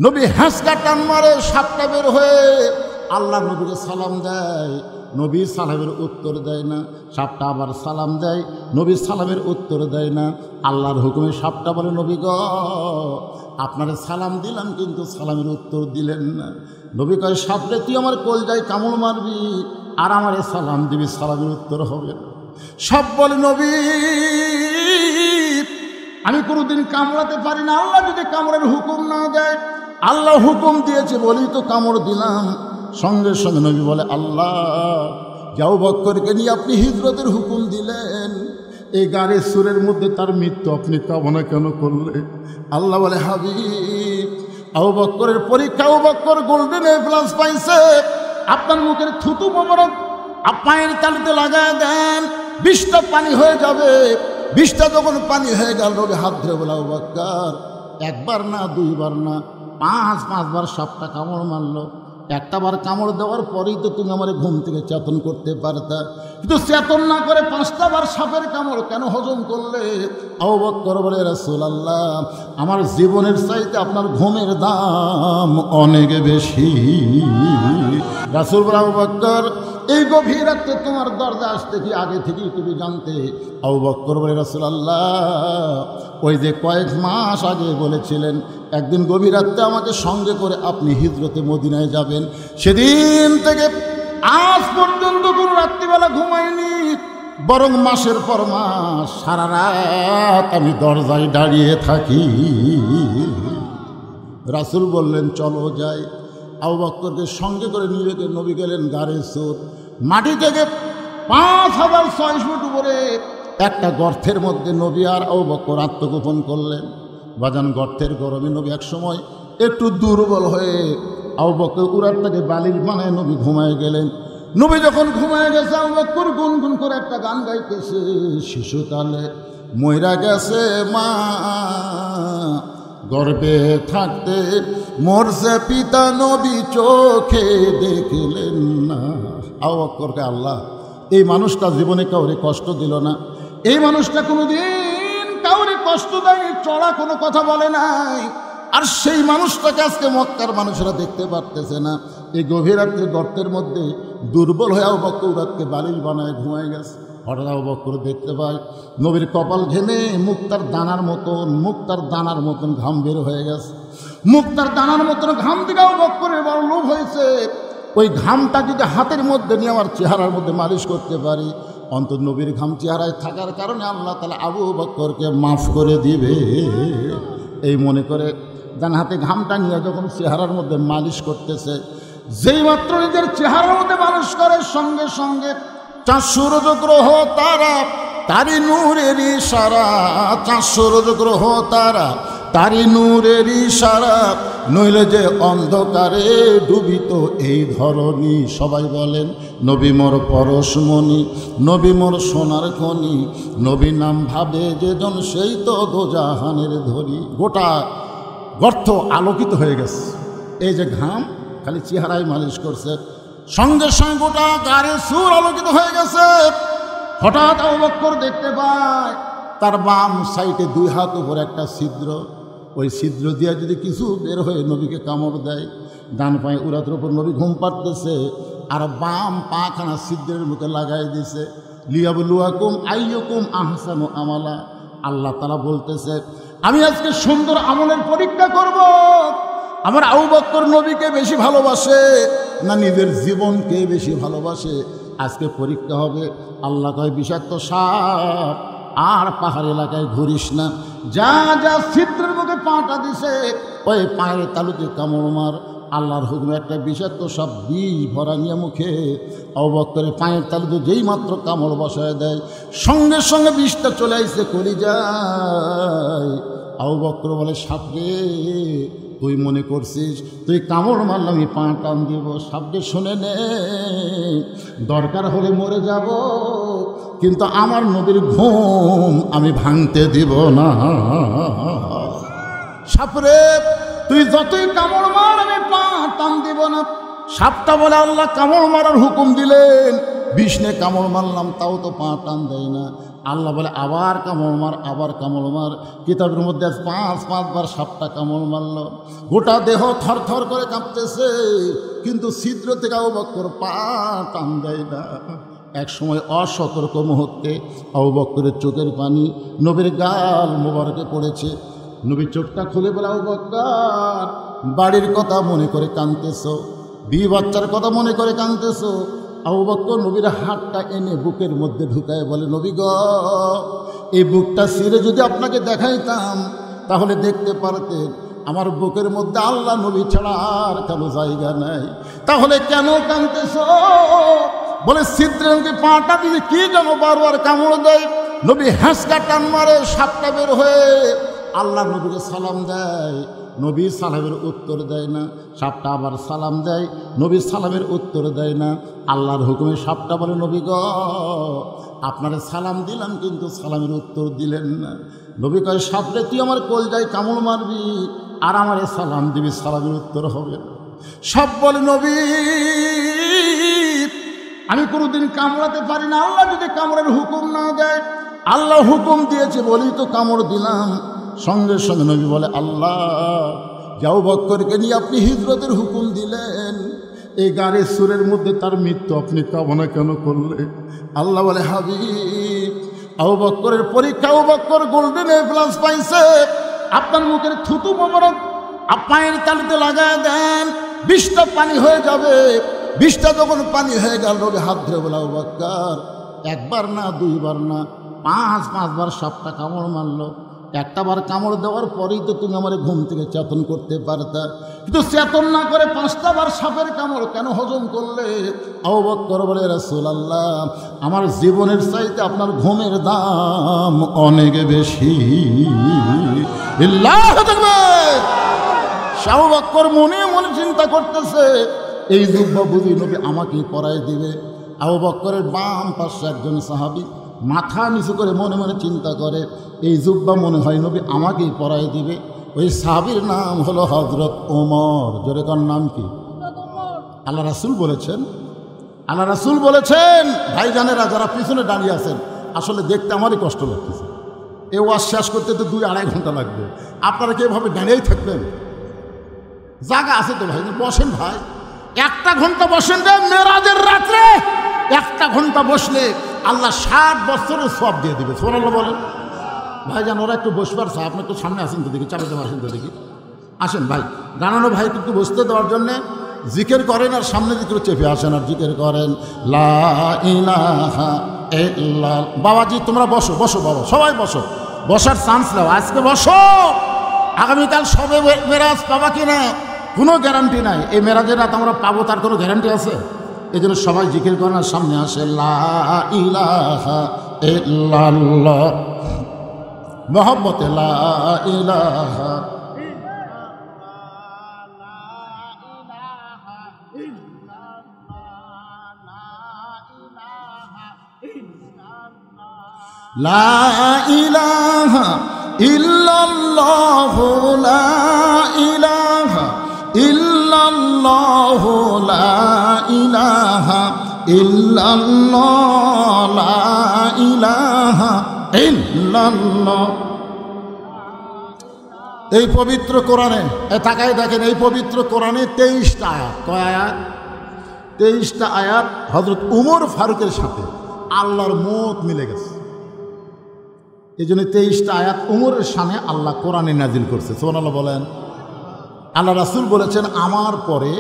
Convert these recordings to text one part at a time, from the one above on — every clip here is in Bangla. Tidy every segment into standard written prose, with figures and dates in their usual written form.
নবী হ্যাঁসকা টান মারে, সাপটা বের হয়ে আল্লাহ নবীকে সালাম দেয়। নবী সালামের উত্তর দেয় না। সাপটা আবার সালাম দেয়, নবী সালামের উত্তর দেয় না। আল্লাহর হুকুমে সাপটা বলে, নবী গ আপনারে সালাম দিলাম কিন্তু সালামের উত্তর দিলেন না। নবী কয়, সাপরে তুই আমার কলজায় কামড় মারবি আর আমারে সালাম দিবি, সালামের উত্তর হবে না। সাপ বলে, নবী আমি কোনোদিন কামড়াতে পারি না, আল্লাহ যদি কামড়ের হুকুম না দেয়। আল্লাহ হুকুম দিয়েছে বলেই তো কামড় দিলাম। সঙ্গে সঙ্গে নবী বলে, আল্লাহ আবু বকরকে নিয়ে আপনি হিজরতের হুকুম দিলেন, এই গাড়ির সুরের মধ্যে তার মৃত্যু আপনি কামনা কেন করলেন? আল্লাহ বলে, হাবিব আবু বকরের পরীক্ষা, Abu Bakr golden A plus পাইছে, আপনার মুখের থুতু মোবারক পায়ের তালুতে লাগায় দেন, 20টা পানি হয়ে যাবে। 20টা যখন পানি হয়ে গেল, নবী হাত ধরে বলে, আবু বকর একবার না, দুইবার না, 5 বার সাপটা কামড় মারলো। একটা বার কামড় দেওয়ার পরেই তো তুমি আমার ঘুম থেকে চেতন করতে পারতা, কিন্তু চেতন না করে 5টা বার সাপের কামড় কেন হজম করলে? আবু বকর বলে, রাসূলুল্লাহ আমার জীবনের চাইতে আপনার ঘুমের দাম অনেক বেশি। রাসূল বলে, আবু বকর এই গভীর রাতে তোমার দরজা আসতে কি আগে থেকেই তুমি জানতে? আবু বকর বলে, রাসূলুল্লাহ ওই যে কয়েক মাস আগে বলেছিলেন একদিন গভীর রাতে আমাকে সঙ্গে করে আপনি হিজরতে মদিনায় যাবেন, সেদিন থেকে আজ পর্যন্ত কোনো রাত্রিবেলা ঘুমাইনি, বরং মাসের পর মাস সারা রাত আমি দরজায় দাঁড়িয়ে থাকি। রাসূল বললেন, চলো যাই। আবু বকরকে সঙ্গে করে নিয়ে নবী গেলেন গারে সুর। মাটি থেকে 5600 ফুট উপরে একটা গর্তের মধ্যে নবী আর আবু বকর আত্মগোপন করলেন। বাজান গর্তের গরমে নবী এক সময় একটু দুর্বল হয়ে আবু বকর উরাতটাকে বালিশ বানায় নবী ঘুমায় গেলেন। নবী যখন ঘুমায় গেছে, আবু বকর গুনগুন করে একটা গান গাইতেছে, শিশুকালে মইরা গেছে মা, গর্বে থাকতে মরছে পিতা, নবী চোখে দেখলেন না। আবু বকরকে আল্লাহ এই মানুষটা জীবনে কাউরে কষ্ট দিল না, এই মানুষটা কোনোদিন কাউরে কষ্ট দেয়নি, চড়া কোনো কথা বলে নাই, আর সেই মানুষটাকে আজকে মক্কার মানুষেরা দেখতে পারতেছে না। এই গভীর রাত্রে গর্তের মধ্যে দুর্বল হয়ে আবু বকর উরাতকে বালিশ বানায় ঘুমায় গেছে। হঠাৎ আবু বকর দেখতে পায় নবীর কপাল ঘেমে মুক্তার দানার মতন ঘাম বের হয়ে গেছে। মুক্তার দানার মতন ঘাম থেকে আবু বকরের বড় লোভ হয়েছে, ওই ঘামটা যদি হাতের মধ্যে নিয়ে আমার চেহারার মধ্যে মালিশ করতে পারি, অন্তত নবীর ঘাম চেহারায় থাকার কারণে আল্লাহ তাআলা আবু বকরকে মাফ করে দিবে। এই মনে করে ডান হাতে ঘামটা নিয়ে যখন চেহারার মধ্যে মালিশ করতেছে, যেই মাত্র নিজের চেহারার মধ্যে মালিশ করে, সঙ্গে সঙ্গে 4 সূর্য গ্রহ তারা তারি নূরের ইশারা, 4 সূর্য গ্রহ তারা তারি নূরের ইশারা, নইলে যে অন্ধকারে ডুবিত এই ধরনী। সবাই বলেন, নবী মোর পরশমণি, নবী মোর সোনার খনি, নবী নাম ভাবে যেজন সেই তো দোজাহানের ধরি। গোটা গর্ত আলোকিত হয়ে গেছে। এই যে ঘাম খালি চেহারায় মালিশ করছে, সঙ্গে সঙ্গে গোটা গাড়ির সুর আলোকিত হয়ে গেছে। হঠাৎ আবু বকর দেখতে পায় তার বাম সাইডে 2 হাত উপরে একটা ছিদ্র, ওই ছিদ্র দিয়ে যদি কিছু বের হয়ে নবীকে কামড় দেয়। ডান পায়ে উরাতের উপর নবী ঘুম পাড়তেছে, আর বাম পাখানা ছিদ্রের মুখে লাগাই দিছে। লিয়াবলুয়াকুম আইয়ুকুম আহসানু আমালা, আল্লাহ তাআলা বলতেছে আমি আজকে সুন্দর আমলের পরীক্ষা করব। আমার আবু বকর নবীকে বেশি ভালোবাসে না নিজের জীবনকে বেশি ভালোবাসে, আজকে পরীক্ষা হবে। আল্লাহ কয়, বিষাক্ত সাপ আর পাহাড় এলাকায় ঘুরিস না, যা যা ছিদ্রের মুখে পাটা দিছে ওই পায়ের তালুতে কামড় মার। আল্লাহর হুকুমে একটা বিষাক্ত সাপ বিষ ভরা নিয়ে মুখে আবু বকরের পায়ের তালুতে যেই মাত্র কামড় বসায় দেয়, সঙ্গে সঙ্গে বিষটা চলে আসছে কলিজায়। আবু বকর বলে, সাপরে তুই মনে করছিস তুই কামড় মারলে আমি পা টান দিব? সাপকে শুনে নে, দরকার হলে মরে যাব, কিন্তু আমার নবীর ঘুম আমি ভাঙতে দিব না। সাপরে তুই যতই কামড় মার আমি পা টান দিব না। সাপটা বলে, আল্লাহ কামড় মারার হুকুম দিলেন, বিষ্ণে কামড় মারলাম তাও তো পা টান দেয় না। আল্লাহ বলে আবার কামড় মার, আবার কামড় মার। কিতাবের মধ্যে 5বার সাপটা কামড় মারল, গোটা দেহ থরথর করে কাঁপতেছে, কিন্তু ছিদ্র থেকে আবু বকর পা টান দেয় না। এক সময় অসতর্ক মুহূর্তে আবু বকরের চোখের পানি নবীর গাল মোবারকে পড়েছে। নবী চোখটা খুলে বলে, আবু বকর, বাড়ির কথা মনে করে কাঁদতেছো, বিবি বাচ্চার কথা মনে করে কাঁদতেছো। আবু বকর নবীর হাতটা এনে বুকের মধ্যে ঢুকায় বলে, নবী গ, এই বুকটা ছিঁড়ে যদি আপনাকে দেখাইতাম তাহলে দেখতে পারতেন আমার বুকের মধ্যে আল্লাহ নবী ছাড়া আর কোনো জায়গা নাই। তাহলে কেন কাঁদতেছ? বলে ছিদ্রে পাটা দিয়ে কি যেন বারবার কামড় দেয়। নবী হ্যাঁসকা টান মারে, সাপটা বের হয়ে আল্লাহ নবীকে সালাম দেয়। নবীর সালামের উত্তর দেয় না। সাপটা আবার সালাম দেয়, নবীর সালামের উত্তর দেয় না। আল্লাহর হুকুমে সাপটা বলে, নবী গ, আপনারে সালাম দিলাম কিন্তু সালামের উত্তর দিলেন না। নবী কয়, সাপরে তুই আমার কলজায় কামড় মারবি আর আমারে সালাম দিবি, সালামের উত্তর হবে না। সাপ বলে, নবী আমি কোনোদিন কামড়াতে পারি না, আল্লাহ যদি কামড়ের হুকুম না দেয়। আল্লাহ হুকুম দিয়েছে বলেই তো কামড় দিলাম। সঙ্গে সঙ্গে নবী বলে, আল্লাহ যাও বক্করকে নিয়ে আপনি হিজরতের হুকুম দিলেন, এই গাড়ির সুরের মধ্যে তার মৃত্যু আপনি কামনা কেন করলে? আল্লাহ বলে, হাবিব আবু বকরের পরীক্ষা, Abu Bakr golden A plus পাইছে, আপনার মুখের থুতু মোবারক পায়ের তালিতে লাগায় দেন, 20টা পানি হয়ে যাবে। 20টা যখন পানি হয়ে গেল, নবী হাত ধরে বলে, আবু বকর একবার না, 2বার না, 5বার সাপটা কামড় মারলো। একটা বার কামড় দেওয়ার পরেই তো তুমি আমার ঘুম থেকে চেতন করতে পারতা, কিন্তু চেতন না করে 5টা বার সাপের কামড় কেন হজম করলে? আবু বকর বলে, রাসূলুল্লাহ আমার জীবনের চাইতে আপনার ঘুমের দাম অনেক বেশি। আল্লাহু আকবার। আবু বকর মনে মনে চিন্তা করতেছে, এই যুব্বা বুঝি নবী আমাকে পরাই দিবে। আবু বকরের বাম পাশে একজন সাহাবী মাথা নিচু করে মনে মনে চিন্তা করে, এই জুব্বা মনে হয় নবী আমাকেই পরাই দিবে। ওই সাহাবীর নাম হলো হযরত ওমর। জোরে কার নাম কি? আল্লাহ রাসূল বলেছেন, আল্লাহ রাসূল বলেছেন, ভাইজানেরা যারা পিছনে দাঁড়িয়ে আছেন, আসলে দেখতে আমারই কষ্ট লাগতেছে। এ ওয়াজ শেষ করতে তো 2-2.5 ঘন্টা লাগবে। আপনারা কি এভাবে দাঁড়িয়েই থাকবেন? জায়গা আছে তো ভাই, বসেন ভাই, 1টা ঘন্টা বসেন রে। মেরাজের রাত্রে 1টা ঘন্টা বসলে আল্লাহ 60 বছরের সওয়াব দিয়ে দিবে। সুবহানাল্লাহ বলেন। ভাইজান ওরা একটু বসবার চায়, আপনি একটু সামনে আসেন তো দেখি, চাপাতে আসেন তো দেখি, আসেন ভাই। গানানো ভাই একটু বসতে দেওয়ার জন্যে জিকির করেন আর সামনে দিকে চেপে আসেন আর জিকির করেন, লা ইলাহা ইল্লাল্লাহ। বাবাজি তোমরা বসো, বসো বাবা, সবাই বসো, বসার চান্স নাও, আজকে বসো। আগামীকাল সবে মেরাজ পাবা কিনা কোনো গ্যারান্টি নাই। এই মেরাজের রাত আমরা পাবো তার কোনো গ্যারান্টি আছে? এই জন্য সবাই জিকির করেন আর সামনে আসে, লা ইলাহা ইল্লাল্লাহ, মহব্বতে লা ইলাহা। লা ইলাহা ইল্লাল্লাহু লা ইলাহা ইল্লাল্লাহু লা ইলাহা ইল্লাল্লাহ লা ইলাহা ইল্লাল্লাহ। এই পবিত্র কোরআনে তাকায় দেখেন, এই পবিত্র কোরআনে 23টা আয়াত। কয় আয়াত? 23টা আয়াত হযরত উমর ফারুকের সাথে আল্লাহর মত মিলে গেছে। এই জন্য 23টা আয়াত উমরের সামনে আল্লাহ কোরআনে নাজিল করছে। সুবহানাল্লাহ বলেন। আল্লাহ রাসূল বলেছেন, আমার পরে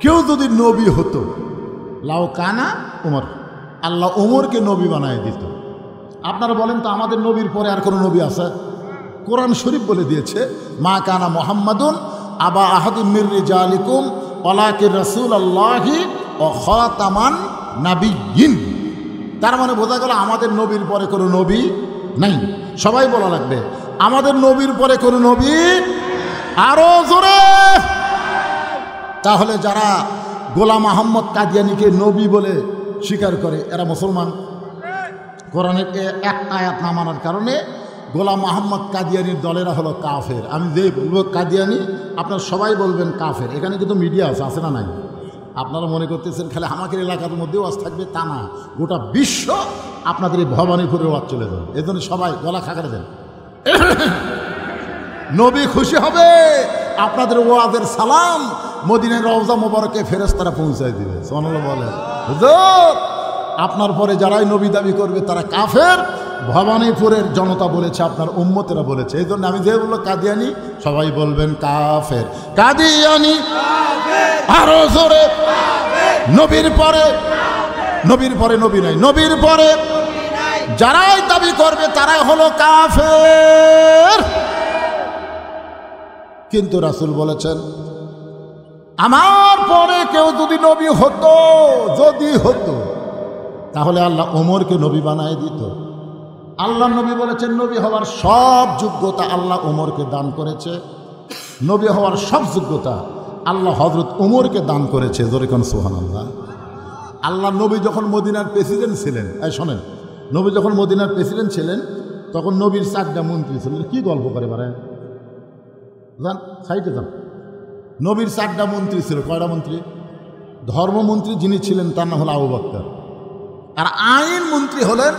কেউ যদি নবী হতো, লাউ কানা উমর, আল্লাহ উমরকে নবী বানায় দিত। আপনারা বলেন তো, আমাদের নবীর পরে আর কোনো নবী আছে? কোরআন শরীফ বলে দিয়েছে, মা কানা মুহাম্মাদুন আবা আহাদিম মির রিজালিকুম ওয়ালাকিন রাসূলুল্লাহি ওয়া খাতামান নাবিয়্যিন। তার মানে বোঝা গেল আমাদের নবীর পরে কোনো নবী নাই। সবাই বলা লাগবে, আমাদের নবীর পরে কোনো নবী। আরো জোরে। তাহলে যারা গোলাম আহমদ কাদিয়ানীকে নবী বলে স্বীকার করে এরা মুসলমান? কোরআনের একটা আয়াত না মানার কারণে গোলাম আহমদ কাদিয়ানীর দলেরা হলো কাফের। আমি যে বলবো কাদিয়ানী, আপনারা সবাই বলবেন কাফের। এখানে কিন্তু মিডিয়া আছে না নাই? আপনারা মনে করতেছেন খালি আমাদের এলাকার মধ্যেও আজ থাকবে, তা না, গোটা বিশ্ব আপনাদের এই ভবানীপুরের ওয়াজ চলে যাবে। এই জন্য সবাই গলা খাকারে দেন, নবী খুশি হবে। আপনাদের ওয়াজের সালাম মদিনার রওজা মোবারকে ফেরেশতারা পৌঁছায় দিবে। সুবহানাল্লাহ বলেন। হুজুর আপনার পরে যারাই নবী দাবি করবে তারা কাফের। ভবানীপুরের জনতা বলেছে, আপনার উম্মতেরা বলেছে। এই জন্য আমি যে বললো কাদিয়ানি, সবাই বলবেন কাফের। কাদিয়ানি আরো জোরে। নবীর পরে নবী নাই, নবীর পরে যারাই দাবি করবে তারাই হলো কাফের। কিন্তু রাসূল বলেছেন, আমার পরে কেউ যদি নবী হতো, তাহলে আল্লাহ ওমরকে নবী বানায় দিত। আল্লাহ নবী বলেছেন, নবী হওয়ার সব যোগ্যতা আল্লাহ ওমরকে দান করেছে। নবী হওয়ার সব যোগ্যতা আল্লাহ হযরত ওমরকে দান করেছে। জোরে কোন সুবহানাল্লাহ। আল্লাহ নবী যখন মদিনার প্রেসিডেন্ট ছিলেন, শোনেন, নবী যখন মদিনার প্রেসিডেন্ট ছিলেন তখন নবীর 4টা মন্ত্রী ছিলেন। কি গল্প করে বাড়ায় যান, সাইডে যান। নবীর 4টা মন্ত্রী ছিল। কয়টা মন্ত্রী? ধর্মমন্ত্রী যিনি ছিলেন তার নাম হলো আবু বকর, আর আইন মন্ত্রী হলেন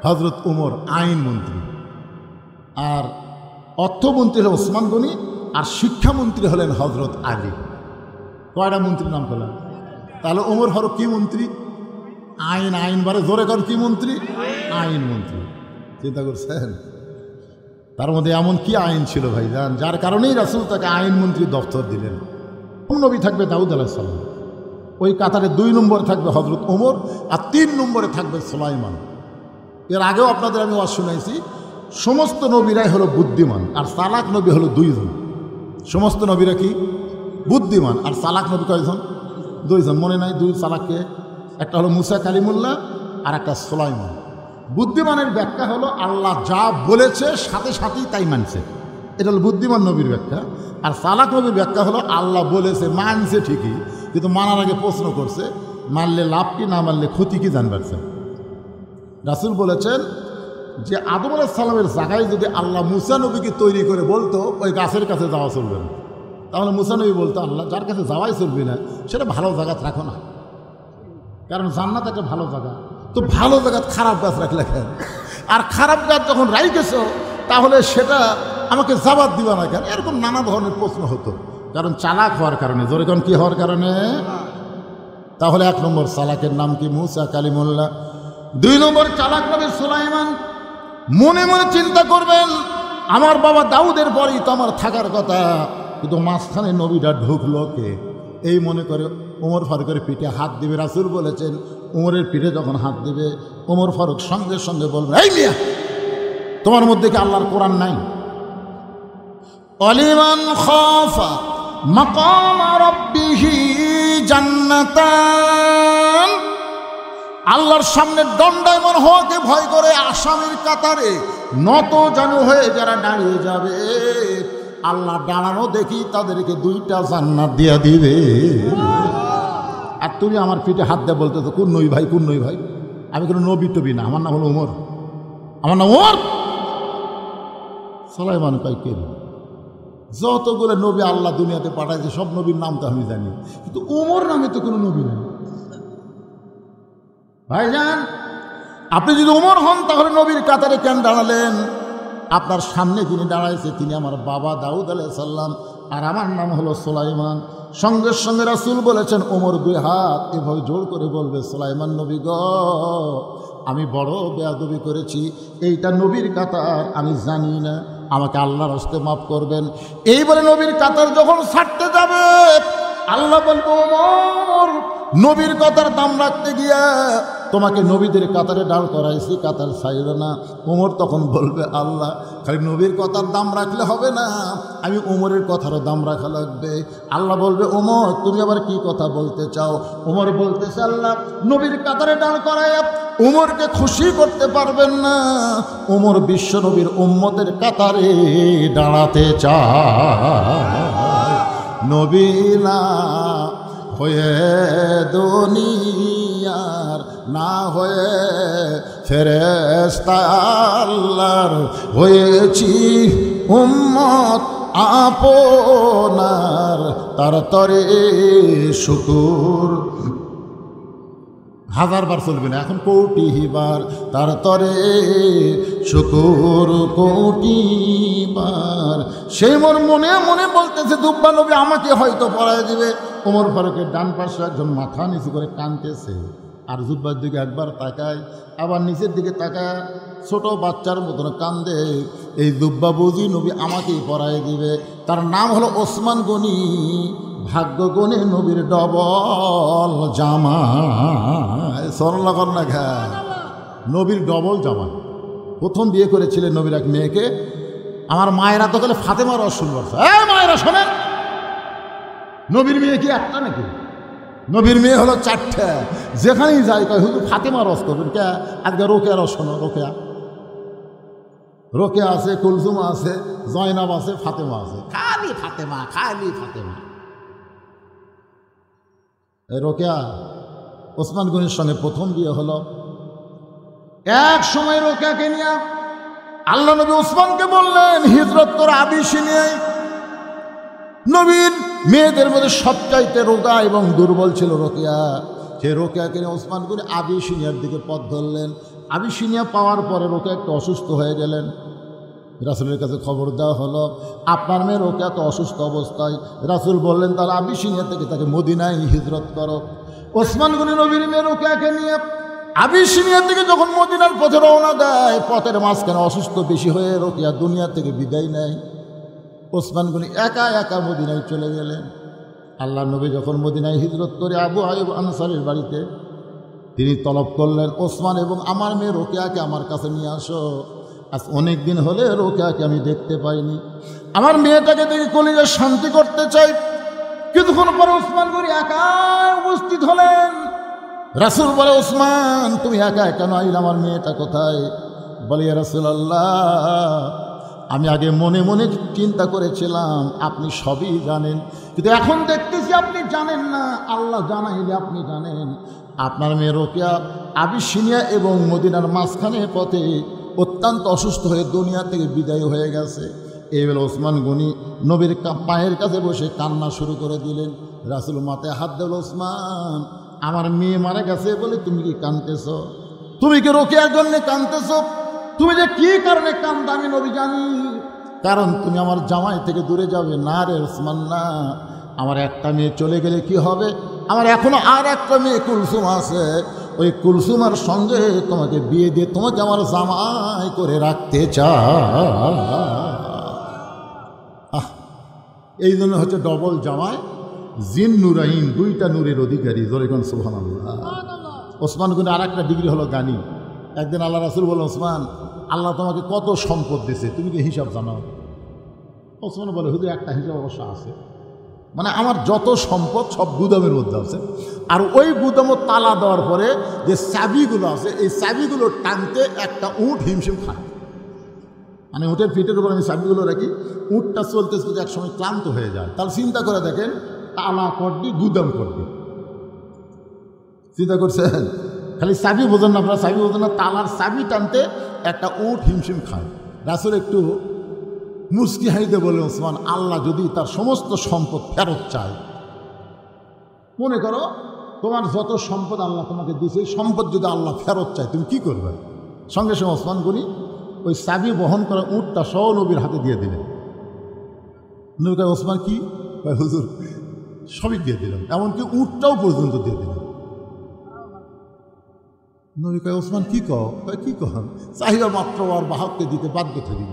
হযরত ওমর, আইন মন্ত্রী। আর অর্থমন্ত্রী হলেন ওসমান গনি, আর শিক্ষামন্ত্রী হলেন হযরত আলী। কয়টা মন্ত্রীর নাম পেলাম? তাহলে ওমর ফারুক কি মন্ত্রী? আইন বারে জোরে কর, কি মন্ত্রী? আইন মন্ত্রী। চিন্তা করছেন তার মধ্যে এমন কি আইন ছিল ভাইজান, যার কারণেই রাসূল তাকে আইন মন্ত্রী দপ্তর দিলেন। নবী থাকবে দাউদ আলাইহিস সালাম, ওই কাতারে 2 নম্বরে থাকবে হযরত ওমর, আর 3 নম্বরে থাকবে সুলাইমান। এর আগেও আপনাদের আমি ওয়াজ শুনাইছি, সমস্ত নবীরাই হলো বুদ্ধিমান, আর চালাক নবী হলো 2 জন। সমস্ত নবীরা কি বুদ্ধিমান, আর চালাক নবী কয়জন? 2 জন। মনে নাই 2 চালাককে? একটা হলো মুসা কালিমুল্লাহ, আর একটা সুলাইমান। বুদ্ধিমানের ব্যাখ্যা হলো আল্লাহ যা বলেছে সাথে সাথেই তাই মানছে, এটা হলো বুদ্ধিমান নবীর ব্যাখ্যা। আর চালাক নবীর ব্যাখ্যা হলো আল্লাহ বলেছে, মানছে ঠিকই, কিন্তু মানার আগে প্রশ্ন করছে, মানলে লাভ কি, না মানলে ক্ষতি কি জানবার চান। রাসূল বলেছেন যে আদম আলাইহিস সালামের জায়গায় যদি আল্লাহ মুসা নবীকে তৈরি করে বলতো ওই গাছের কাছে যাওয়া চলবে না, তাহলে মুসা নবী বলতো, আল্লাহ যার কাছে যাওয়াই চলবে না সেটা ভালো জায়গা রাখো না, কারণ জান্নাত একটা ভালো জায়গা। তো ভালো জায়গা খারাপ গাছ রাখলে কেন? আর খারাপ গাছ যখন রাইতেছো তাহলে সেটা আমাকে জবাব দিবা না কেন? এরকম নানা ধরনের প্রশ্ন হতো, কারণ চালাক হওয়ার কারণে। জোরে কোন কি হওয়ার কারণে? তাহলে 1 নম্বর চালাকের নাম কি? মুসা কালিমুল্লাহ। 2 নম্বর চালাক নবী সুলাইমান। মনে মনে চিন্তা করবেন, আমার বাবা দাউদের পরেই তো আমার থাকার কথা, কিন্তু মাঝখানে নবীটা ঢুকলো কে? এই মনে করে ওমর ফারুকের পিঠে হাত দিবে। রাসূল বলেছেন, ওমরের পিঠে যখন হাত দিবে ওমর ফারুক সঙ্গে সঙ্গে বলবে, এই মিয়া, তোমার মধ্যে কি আল্লাহর কোরআন নাই? অলিমান খাফা মাকাম রাব্বিহি জান্নাতান। আল্লাহর সামনে দণ্ডায়মান হওয়াকে ভয় করে আসামির কাতারে নত জানু হয়ে যারা দাঁড়িয়ে যাবে, আল্লাহ দাঁড়ানো দেখি তাদেরকে 2টা জান্নাত দিয়া দিবে। আর তুমি আমার পিঠে হাত দিয়ে বলতেছো, কোন নবী ভাই, কোন নবী ভাই? আমি কোনো নবী টবি না, আমার নাম হলো ওমর, আমার নাম ওমর। সুলাইমান কয়, কে? যতগুলো নবী আল্লাহ দুনিয়াতে পাঠাইছে সব নবীর নাম তো আমি জানি, কিন্তু ওমর নামে তো কোনো নবী নেই। ভাইজান, আপনি যদি ওমর হন তাহলে নবীর কাতারে কেন দাঁড়ালেন? আপনার সামনে যিনি দাঁড়াইছে তিনি আমার বাবা দাউদ আলাইহিস সালাম, আর আমার নাম হলো সুলাইমান। সঙ্গে সঙ্গে রাসূল বলেছেন, ওমর 2 হাত এভাবে জোর করে বলবে, সুলাইমান নবী গো, আমি বড় বেয়াদবি করেছি, এইটা নবীর কাতার আমি জানি না, আমাকে আল্লাহর হস্তে মাফ করবেন। এই বলে নবীর কাতার যখন ছাড়তে যাবে আল্লাহ বলবো, ওমর নবীর কথার দাম রাখতে গিয়া তোমাকে নবীদের কাতারে দাঁড় করাইছি, কাতার ছাইড়ো না। ওমর তখন বলবে, আল্লাহ খালি নবীর কথার দাম রাখলে হবে না, আমি ওমরের কথারও দাম রাখা লাগবে। আল্লাহ বলবে, ওমর তুমি আবার কি কথা বলতে চাও? ওমর বলতেছে, আল্লাহ নবীর কাতারে দাঁড় করাইয়া ওমরকে খুশি করতে পারবেন না, ওমর বিশ্ব নবীর উম্মতের কাতারে দাঁড়াতে চায়। নবী না হয়ে দুনিয়ার, না হয়ে ফেরেশতা আল্লাহর হয়েছি উম্মত আপনার, তার তরে শুকুর 1000 বার চলবে না, এখন কোটিবার তার তরে শুকুর কোটিবার। সেই মোর মনে মনে বলতেছে দুব্বা নবী আমাকে হয়তো পড়ায় দিবে। ওমর ফারুকের ডান পাশে একজন মাথা নিচু করে কাঁদতেছে, আর জুব্বার দিকে একবার তাকায়, আবার নিচের দিকে তাকায়, ছোট বাচ্চার মতন কান্দে। এই দুব্বা বুঝি নবী আমাকেই পড়ায় দিবে। তার নাম হলো ওসমান গনি। ভাগ্য গনে নবীর ডবল জামাই। সরলা কন্যা ঘা নবীর ডবল জামাই। প্রথম বিয়ে করেছিলেন নবীর এক মেয়েকে। আমার মায়েরা তো গেলে ফাতেমার রসুল বলছে, এই মায়েরা শোনেন, নবীর মেয়ে কি একটা নাকি? নবীর মেয়ে হলো 4টে। যেখানেই যাই কয় হুজুর ফাতেমা রস করবেন কে? আজকে রোকেয়া রস শোনো। রোকেয়া রোকেয়া আছে, কুলসুম আছে, জয়নাব আছে, ফাতেমা আছে। খালি ফাতেমা, খালি ফাতেমা। রোকেয়া ওসমান গনির সঙ্গে প্রথম বিয়ে হলো। এক সময় রোকেয়াকে নিয়ে আল্লাহ নবী ওসমানকে বললেন হিজরত কর আবিসিনিয়ায়। নবীর মেয়েদের মধ্যে সবচাইতে রোগা এবং দুর্বল ছিল রোকেয়া। সে রোকেয়াকে নিয়ে ওসমান গনি আবিসিনিয়ার দিকে পথ ধরলেন। আবিসিনিয়া পাওয়ার পরে রোকেয়া একটু অসুস্থ হয়ে গেলেন। রাসূলের কাছে খবর দেওয়া হলো আপনার মেয়ে রোকেয়া তো অসুস্থ অবস্থায়। রাসূল বললেন তাহলে আবিসিনিয়া থেকে তাকে মদিনায় হিজরত করো। ওসমান গনি নবীর মেয়ে রোকেয়াকে নিয়ে আবিসিনিয়া থেকে যখন মদিনার পথে রওনা দেয়, পথের মাঝখানে অসুস্থ বেশি হয়ে রোকেয়া দুনিয়া থেকে বিদায় নেয়। ওসমান গনি একা একা মদিনায় চলে গেলেন। আল্লাহ নবী যখন মদিনায় হিজরত করে আবু আইয়ুব আনসারীর বাড়িতে, তিনি তলব করলেন ওসমান এবং আমার মেয়ে রোকেয়াকে আমার কাছে নিয়ে আসো। আজ অনেক দিন হলে রোকেয়াকে আমি দেখতে পাইনি, আমার মেয়েটাকে দেখে কলিজা শান্তি করতে চাই। কিছুক্ষণ পরে ওসমান গনি একা উপস্থিত হলেন। রাসূল বলে ওসমান তুমি একা কেন আইলে, আমার মেয়েটা কোথায়? বলে ইয়া রাসূলুল্লাহ আমি আগে মনে মনে চিন্তা করেছিলাম আপনি সবই জানেন, কিন্তু এখন দেখতেছি আপনি জানেন না। আল্লাহ জানাইলে আপনি জানেন। আপনার মেয়ে রোকেয়া আবিসিনিয়া এবং মদিনার মাঝখানে পথে অত্যন্ত অসুস্থ হয়ে দুনিয়া থেকে বিদায় হয়ে গেছে। এইবেলা ওসমান গনি নবীর পায়ের কাছে বসে কান্না শুরু করে দিলেন। রাসূল মাথায় হাত দিল, ওসমান আমার মেয়ে মারা গেছে বলে তুমি কি কাঁদতেছ? তুমি কি রোকেয়ার জন্য কাঁদতেছ? তুমি যে কি কারণে কান্দা আমি নবী জানি। কারণ তুমি আমার জামাই থেকে দূরে যাবে। না রে ওসমান না, আমার একটা মেয়ে চলে গেলে কি হবে? আমার এখনো আর একটা মেয়ে কুলসুম আছে। ওই কুলসুমার সঙ্গে তোমাকে বিয়ে দিয়ে তোমাকে আমার জামাই করে রাখতে চাই। এই জন্য হচ্ছে ডবল জামাই, জিন নুরাইন, 2টা নূরের অধিকারী। জোরেখন সুবহানাল্লাহ। ওসমান গনি আর একটা ডিগ্রি হলো গানি। একদিন আল্লাহ রাসূল বললেন ওসমান আল্লাহ তোমাকে কত সম্পদ দিয়েছে, তুমি কি হিসাব জানাও? ওসমান বলে হুজুর একটা হিসাব অবশ্য আছে, মানে আমার যত সম্পদ সব গুদামের মধ্যে আছে, আর ওই গুদামও তালা দেওয়ার পরে যে চাবিগুলো আছে এই চাবিগুলো টানতে একটা উট হিমশিম খায়। মানে উটের পিঠের উপর আমি চাবিগুলো রাখি, উটটা চলতে চলতে একসময় ক্লান্ত হয়ে যায়। তাহলে চিন্তা করে দেখেন, তালা করবি গুদাম করবি, চিন্তা করছেন? খালি চাবি বোঝেন না আপনারা, চাবি বোঝেন না, তালার চাবি টানতে একটা উট হিমশিম খায়। রাসূল একটু মুস্কি হাইতে বলে ওসমান আল্লাহ যদি তার সমস্ত সম্পদ ফেরত চায়, মনে করো তোমার যত সম্পদ আল্লাহ তোমাকে দিয়েছে এই সম্পদ যদি আল্লাহ ফেরত চায় তুমি কি করবে? সঙ্গে সঙ্গে ওসমান গনি ওই চাবি বহন করা উটটা সহ নবীর হাতে দিয়ে দিলেন। নবী কয় ওসমান কি? হুজুর সবই দিয়ে দিলাম, এমনকি উটটাও পর্যন্ত দিয়ে দিলাম। নবী কয় ওসমান কি কয়? কি কন? চাহিদা মাত্র আর বাহককে দিতে বাধ্য থাকিব।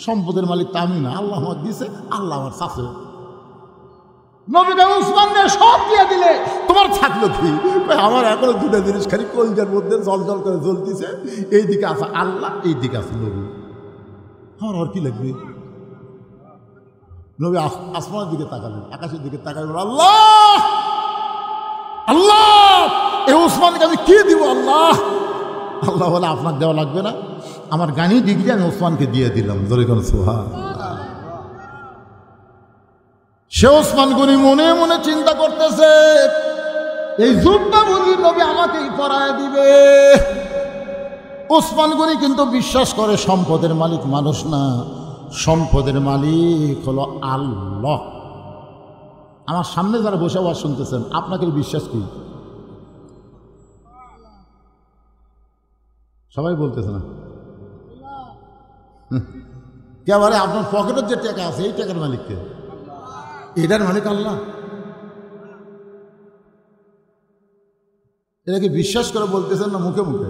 সম্পদের মালিক তা আমি না, আল্লাহ আমার দিয়েছে, আল্লাহ আমার চাষে। নবী কয় ওসমান সব দিয়ে দিলে তোমার থাকলো কি? আমার এখনো 2টা জিনিস খালি কলজার মধ্যে জল জল করে জ্বলতেছে, এইদিকে আছে আল্লাহ, এইদিকে আছে নবী। আমার আর কি লাগবে? নবী আসমানের দিকে তাকালেন, আকাশের দিকে তাকালেন, আল্লাহ আল্লাহ এই ওসমানকে আমি কি দিব? আল্লাহ আল্লাহ বলে আপনার দেওয়া লাগবে না, আমার গানি ডিগ্রি আমি ওসমানকে দিয়ে দিলাম। জোরেখন সুবহানাল্লাহ। সে ওসমান গনি মনে মনে চিন্তা করতেছে এই যুগটা বুঝি নবী আমাকেই পরায় দিবে। ওসমান গনি কিন্তু বিশ্বাস করে সম্পদের মালিক মানুষ না, সম্পদের মালিক হলো আল্লাহ। আমার সামনে যারা বসে আওয়াজ শুনতেছেন আপনাকে বিশ্বাস কি? সবাই বলতেছে না কেবারে আপনার পকেটের যে টাকা আছে এই টাকার মালিককে? এটার মালিক আল্লাহ। এটা কি বিশ্বাস করে বলতেছেন না মুখে মুখে?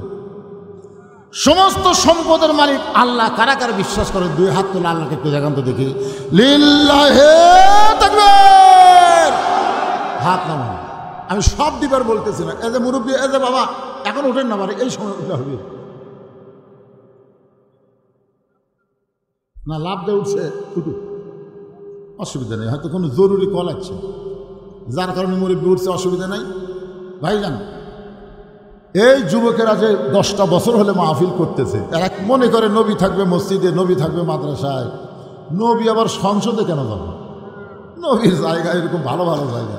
সমস্ত সম্পদের মালিক আল্লাহ। কারা কারা বিশ্বাস করে? দুই হাত তোলা আল্লাহকে একটু দেখান তো দেখি। লিল্লাহে তাকবীর। হাত নামান। আমি সব দিবার বলতেছি না। এ যে মুরব্বী, এ যে বাবা, এখন ওঠেন না, বারে এই সময় উঠলে হবে না। লাভ দিয়ে উঠছে, উঠুক, অসুবিধা নেই। হয়তো কোনো জরুরি কল আছে যার কারণে মুরব্বী উঠছে, অসুবিধা নাই। ভাইজান, এই যুবকেরা যে 10টা বছর হলে মাহফিল করতেছে, এরা মনে করে নবী থাকবে মসজিদে, নবী থাকবে মাদ্রাসায়। নবী আবার সংসদে কেন যাবে? নবীর জায়গা এরকম ভালো ভালো জায়গা,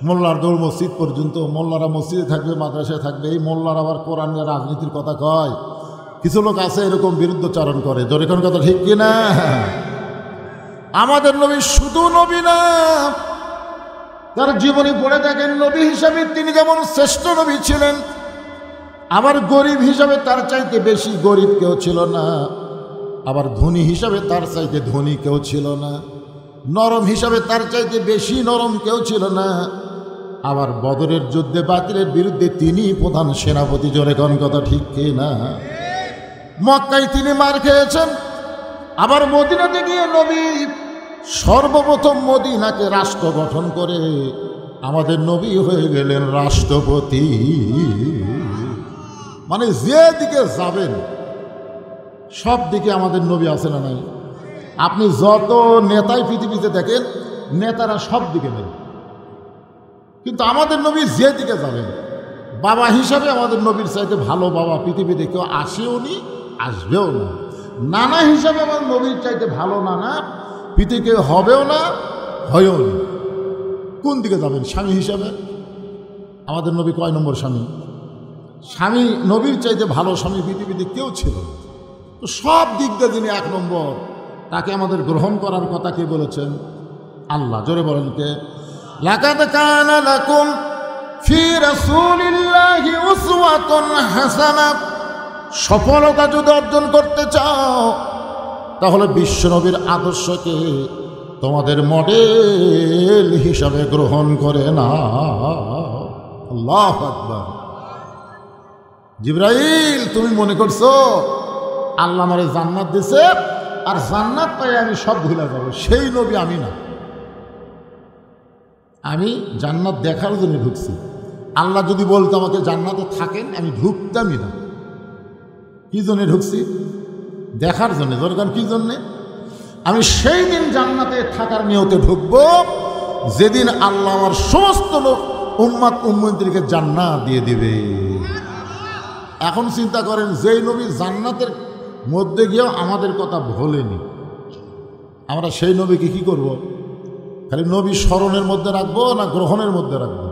মোল্লার দৌড় মসজিদ পর্যন্ত। মোল্লারা মসজিদে থাকবে, মাদ্রাসায় থাকবে। এই মোল্লার আবার কোরআন নিয়ে রাজনীতির কথা কয়। কিছু লোক আছে এরকম বিরুদ্ধচারণ করে। জোরে কোন কথা ঠিক কিনা? আমাদের নবী শুধু নবী না, তার জীবনী পড়ে দেখেন, নবী হিসাবে তিনি যেমন শ্রেষ্ঠ নবী ছিলেন, আবার গরিব হিসাবে তার চাইতে বেশি গরিব কেউ ছিল না, আবার ধনী হিসাবে তার চাইতে ধনী কেউ ছিল না, নরম হিসাবে তার চাইতে বেশি নরম কেউ ছিল না। আবার বদরের যুদ্ধে বাতিলের বিরুদ্ধে তিনি প্রধান সেনাপতি। জোরে কোন কথা ঠিক কিনা? মক্কায় তিনি মার খেয়েছেন, আবার মদিনাতে গিয়ে নবী সর্বপ্রথম মদিনাকে রাষ্ট্র গঠন করে আমাদের নবী হয়ে গেলেন রাষ্ট্রপতি। মানে যে দিকে যাবেন সব দিকে আমাদের নবী আছে না নাই? আপনি যত নেতাই পৃথিবীতে দেখেন, নেতারা সব দিকে নেন, কিন্তু আমাদের নবী যে দিকে যাবেন, বাবা হিসাবে আমাদের নবীর চাইতে ভালো বাবা পৃথিবীতে কেউ আসেও নি, আসবেও না। নানা হিসাবে আমার নবীর চাইতে ভালো নানা পৃথিবীতে হবেও না, হয়েও না। কোন দিকে যাবেন? স্বামী হিসাবে আমাদের নবী কয় নম্বর স্বামী? স্বামী নবীর চাইতে ভালো স্বামী পৃথিবীতে কেউ ছিল। তো সব দিক দিয়ে যিনি 1 নম্বর, তাকে আমাদের গ্রহণ করার কথা কে বলেছেন? আল্লাহ। জোরে বলেন কে? লাকাদ কানা লাকুম ফি রাসূলিল্লাহি উসওয়াতুন হাসানাহ। সফলতা যদি অর্জন করতে চাও তাহলে বিশ্বনবীর আদর্শকে তোমাদের মডেল হিসাবে গ্রহণ করে না। আল্লাহু আকবার। জিবরাইল, তুমি মনে করছো আল্লাহ আমারে জান্নাত দিছে আর জান্নাত পাই আমি সব ভুলে যাব? সেই নবী আমি না। আমি জান্নাত দেখার জন্য ঢুকছি। আল্লাহ যদি বলতো আমাকে জান্নাতে থাকেন, আমি ঢুকতামই না। কি জন্যে ঢুকছি? দেখার জন্যে। দরকার কি জন্যে? আমি সেই দিন জান্নাতে থাকার নিয়তে ঢুকবো যেদিন আল্লাহ আমার সমস্ত লোক উম্মাত উম্মতিকে জান্নাত দিয়ে দিবে। এখন চিন্তা করেন, যেই নবী জান্নাতের মধ্যে গিয়েও আমাদের কথা ভোলেনি, আমরা সেই নবীকে কি করব? খালি নবী স্মরণের মধ্যে রাখবো না গ্রহণের মধ্যে রাখবো?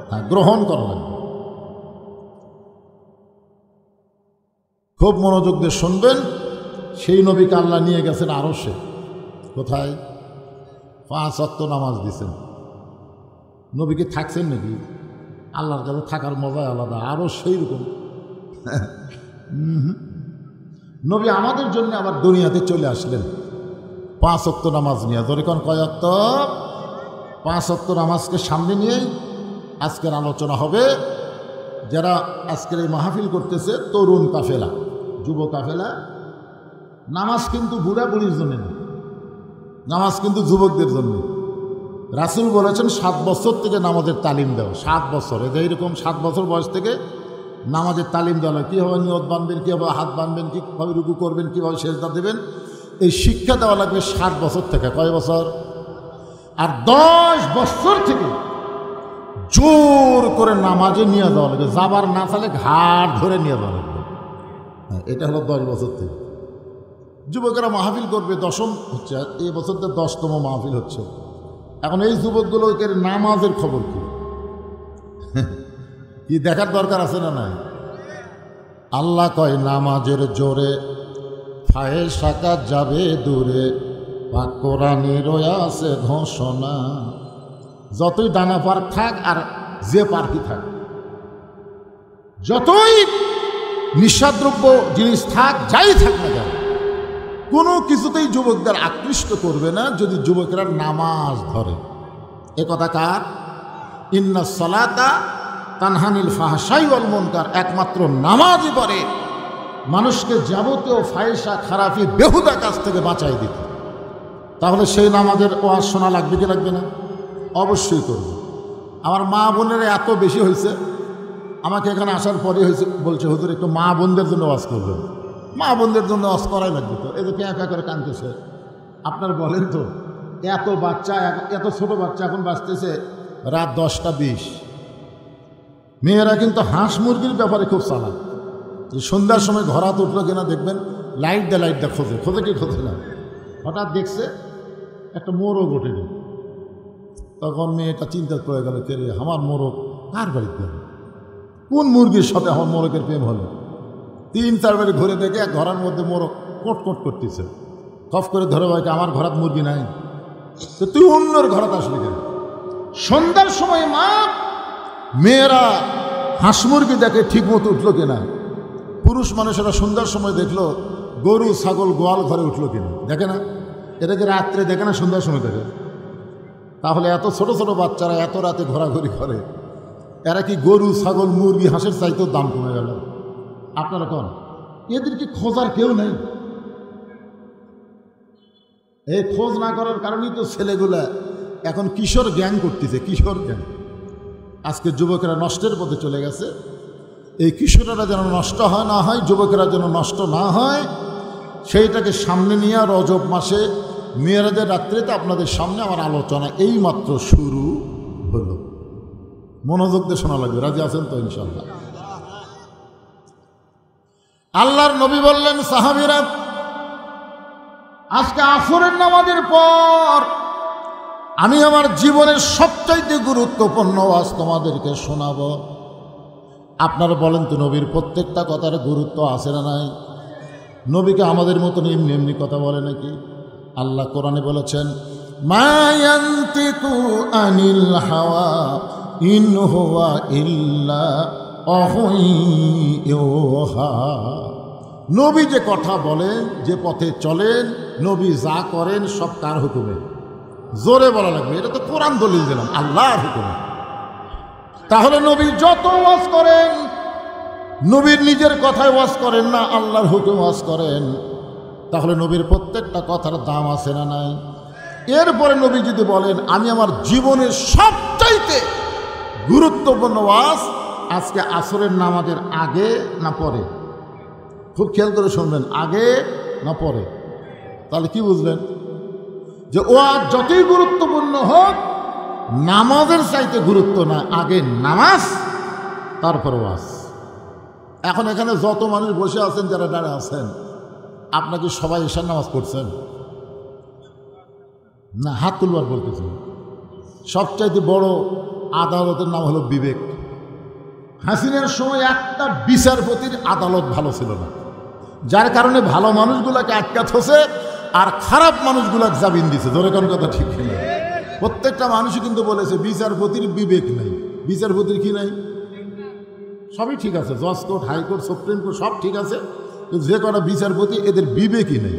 হ্যাঁ, গ্রহণ করা লাগবে। খুব মনোযোগ দিয়ে শুনবেন। সেই নবীকে আল্লাহ নিয়ে গেছেন আরশে। কোথায়? 5 ওয়াক্ত নামাজ দিছেন। নবীকে থাকছেন নাকি? আল্লাহর কাছে থাকার মজাই আলাদা। আরও সেই রকম নবী আমাদের জন্য আবার দুনিয়াতে চলে আসলেন 5 ওয়াক্ত নামাজ নিয়ে। ধরে কোন কয় ওয়াক্ত? 5 ওয়াক্ত নামাজকে সামনে নিয়েই আজকের আলোচনা হবে। যারা আজকের এই মাহফিল করতেছে, তরুণ কাফেলা, যুব কাফেলা, নামাজ কিন্তু বুড়া বুড়ির জন্য না, নামাজ কিন্তু যুবকদের জন্য। রাসূল বলেছেন 7 বছর থেকে নামাজের তালিম দাও। 7 বছর, এই যে এইরকম 7 বছর বয়স থেকে নামাজের তালিম দেওয়া হয়। কীভাবে নিয়ত বাঁধবেন, কীভাবে হাত বাঁধবেন, কীভাবে রুকু করবেন, কীভাবে সেজদা দেবেন, এই শিক্ষা দেওয়া লাগবে 7 বছর থেকে। কয় বছর? আর 10 বছর থেকে জোর করে নামাজে নিয়ে যাওয়া লাগবে। যাবার না চালে ঘাট ধরে নিয়ে যাওয়া লাগবে। এটা হলো 10 বছর থেকে। যুবকেরা মাহফিল করবে, 10ম হচ্ছে, এই বছর তো 10তম মাহফিল হচ্ছে। এখন এই যুবকগুলোকে নামাজের খবর কি কি দেখার দরকার আছে না নাই? আল্লাহ কয় নামাজের জোরে ফায়ে সাকাত যাবে দূরে, পাক কোরআনে রয়াছে ঘোষণা। যতই ডানা পার্ক থাক আর যে পার্কই থাক, যতই নিঃসাদ্রব্য জিনিস থাক, যাই থাক না কেন, কোনো কিছুতেই যুবকদের আকৃষ্ট করবে না যদি যুবকেরা নামাজ ধরে। এ কথা কার? ইন্নাস সালাতা তানহানিল ফাহশাই ওয়াল মুনকার। একমাত্র নামাজই পারে মানুষকে যাবতীয় ফাহিশা, খারাপি, বেহুদা কাজ থেকে বাঁচাই দিতে। তাহলে সেই নামাজের ওয়াজ শোনা লাগবে কি লাগবে না? অবশ্যই করবে। আমার মা বোনেরা এত বেশি হয়েছে, আমাকে এখানে আসার পরে হয়েছে, বলছে হুজুর একটু মা বোনদের জন্য ওয়াজ করবেন। মা বোনদের জন্য ওয়াজ করাই লাগবে তো, এই যে প্যাঁ প্যাঁ করে কাঁদতেছে। আপনার বলেন তো, এত বাচ্চা, এত ছোট বাচ্চা এখন বাঁচতেছে রাত 10টা 20। মেয়েরা কিন্তু হাঁস মুরগির ব্যাপারে খুব চালাক। যে সন্ধ্যার সময় ঘর হাত উঠলো কিনা দেখবেন, লাইট দেয় খোঁজে কি খোঁজে না। হঠাৎ দেখছে একটা মোরগ ওঠেনি, তখন মেয়েটা চিন্তা করে গেল, কে রে, আমার মোরগ কার বাড়িতে গেল, কোন মুরগির সাথে আমার মোরগের প্রেম হলো। 3-4 বাড়ি ঘুরে দেখে এক ঘরের মধ্যে মোরগ কোট করতেছে। খফ করে ধরে ভাইকে, আমার ঘরাত মুরগি নাই, তো তুই অন্যর ঘরাত আসলি কেন? সন্ধ্যার সময় মা মেয়েরা হাঁস মুরগি দেখে ঠিক মতো উঠলো কিনা, পুরুষ মানুষেরা সন্ধ্যার সময় দেখলো গরু ছাগল গোয়াল ঘরে উঠলো কিনা, দেখে না? এটাকে রাত্রে দেখে না, সন্ধ্যার সময় দেখে। তাহলে এত ছোট ছোট বাচ্চারা এত রাতে ঘোরাঘুরি করে, এরা কি গরু ছাগল মুরগি হাঁসের চাইতেও দাম কমে গেল? আপনারা কোন, এদের কি খোঁজার কেউ নেই? এই খোঁজ না করার কারণেই তো ছেলেগুলা এখন কিশোর গ্যাং করতেছে, কিশোর গ্যাং। আজকে যুবকেরা নষ্টের পথে চলে গেছে। এই কিশোরেরা যেন নষ্ট হয় না হয়, যুবকেরা যেন নষ্ট না হয়, সেইটাকে সামনে নিয়ে রজব মাসে মেয়েরাদের রাত্রিতে আপনাদের সামনে আমার আলোচনা এই মাত্র শুরু হলো। মনোযোগ দিয়ে শোনা লাগবে, রাজি আছেন তো ইনশাআল্লাহ? আল্লাহর নবী বললেন, সাহাবীরা, আজকে আসরের নামাজের পর আমি আমার জীবনের সবচাইতে গুরুত্বপূর্ণ ওয়াজ তোমাদেরকে শোনাব। আপনারা বলেন তো, নবীর প্রত্যেকটা কথার গুরুত্ব আছে না নাই? নবীকে আমাদের মতন এমনি এমনি কথা বলে নাকি? আল্লাহ কোরআনে বলেছেন, মা ইয়ানতিকু আনিল হাওয়া ইন হুয়া ইল্লা ওয়াহয়ুহা। নবী যে কথা বলেন, যে পথে চলেন, নবী যা করেন সব কার হুকুমে? জোরে বলা লাগবে, এটা তো কোরআন দলিল দিলাম, আল্লাহর হুকুমে। তাহলে নবী যত ওয়াজ করেন, নবীর নিজের কথায় ওয়াজ করেন না, আল্লাহর হুকুম ওয়াজ করেন। তাহলে নবীর প্রত্যেকটা কথার দাম আছে না নাই? এরপরে নবী যদি বলেন, আমি আমার জীবনের সবচাইতে গুরুত্বপূর্ণ ওয়াজ আজকে আসরের নামাজের আগে না পরে, খুব খেয়াল করে শুনবেন, আগে না পরে, তাহলে কি বুঝলেন? যে ওয়াজ যতই গুরুত্বপূর্ণ হোক, নামাজের চাইতে গুরুত্ব না, আগে নামাজ তারপর ওয়াজ। এখন এখানে যত মানুষ বসে আছেন, যারা দাঁড়িয়ে আছেন, আপনাকে সবাই ঈশার নামাজ পড়ছেন না? হাত তুলবার বলতেছেন। সবচাইতে বড় আদালতের নাম হলো বিবেক। হাসিনার সময় একটা বিচারপতির আদালত ভালো ছিল না, যার কারণে ভালো মানুষগুলাকে আটকাচ্ছে আর খারাপ মানুষগুলাকে জামিন দিছে। ধরে কোন কথা ঠিক কিনা? প্রত্যেকটা মানুষই কিন্তু বলেছে বিচারপতির বিবেক নাই। বিচারপতির কি নাই? সবই ঠিক আছে, জজ কোর্ট, হাইকোর্ট, সুপ্রিম কোর্ট সব ঠিক আছে, যে কটা বিচারপতি এদের বিবেকই নেই।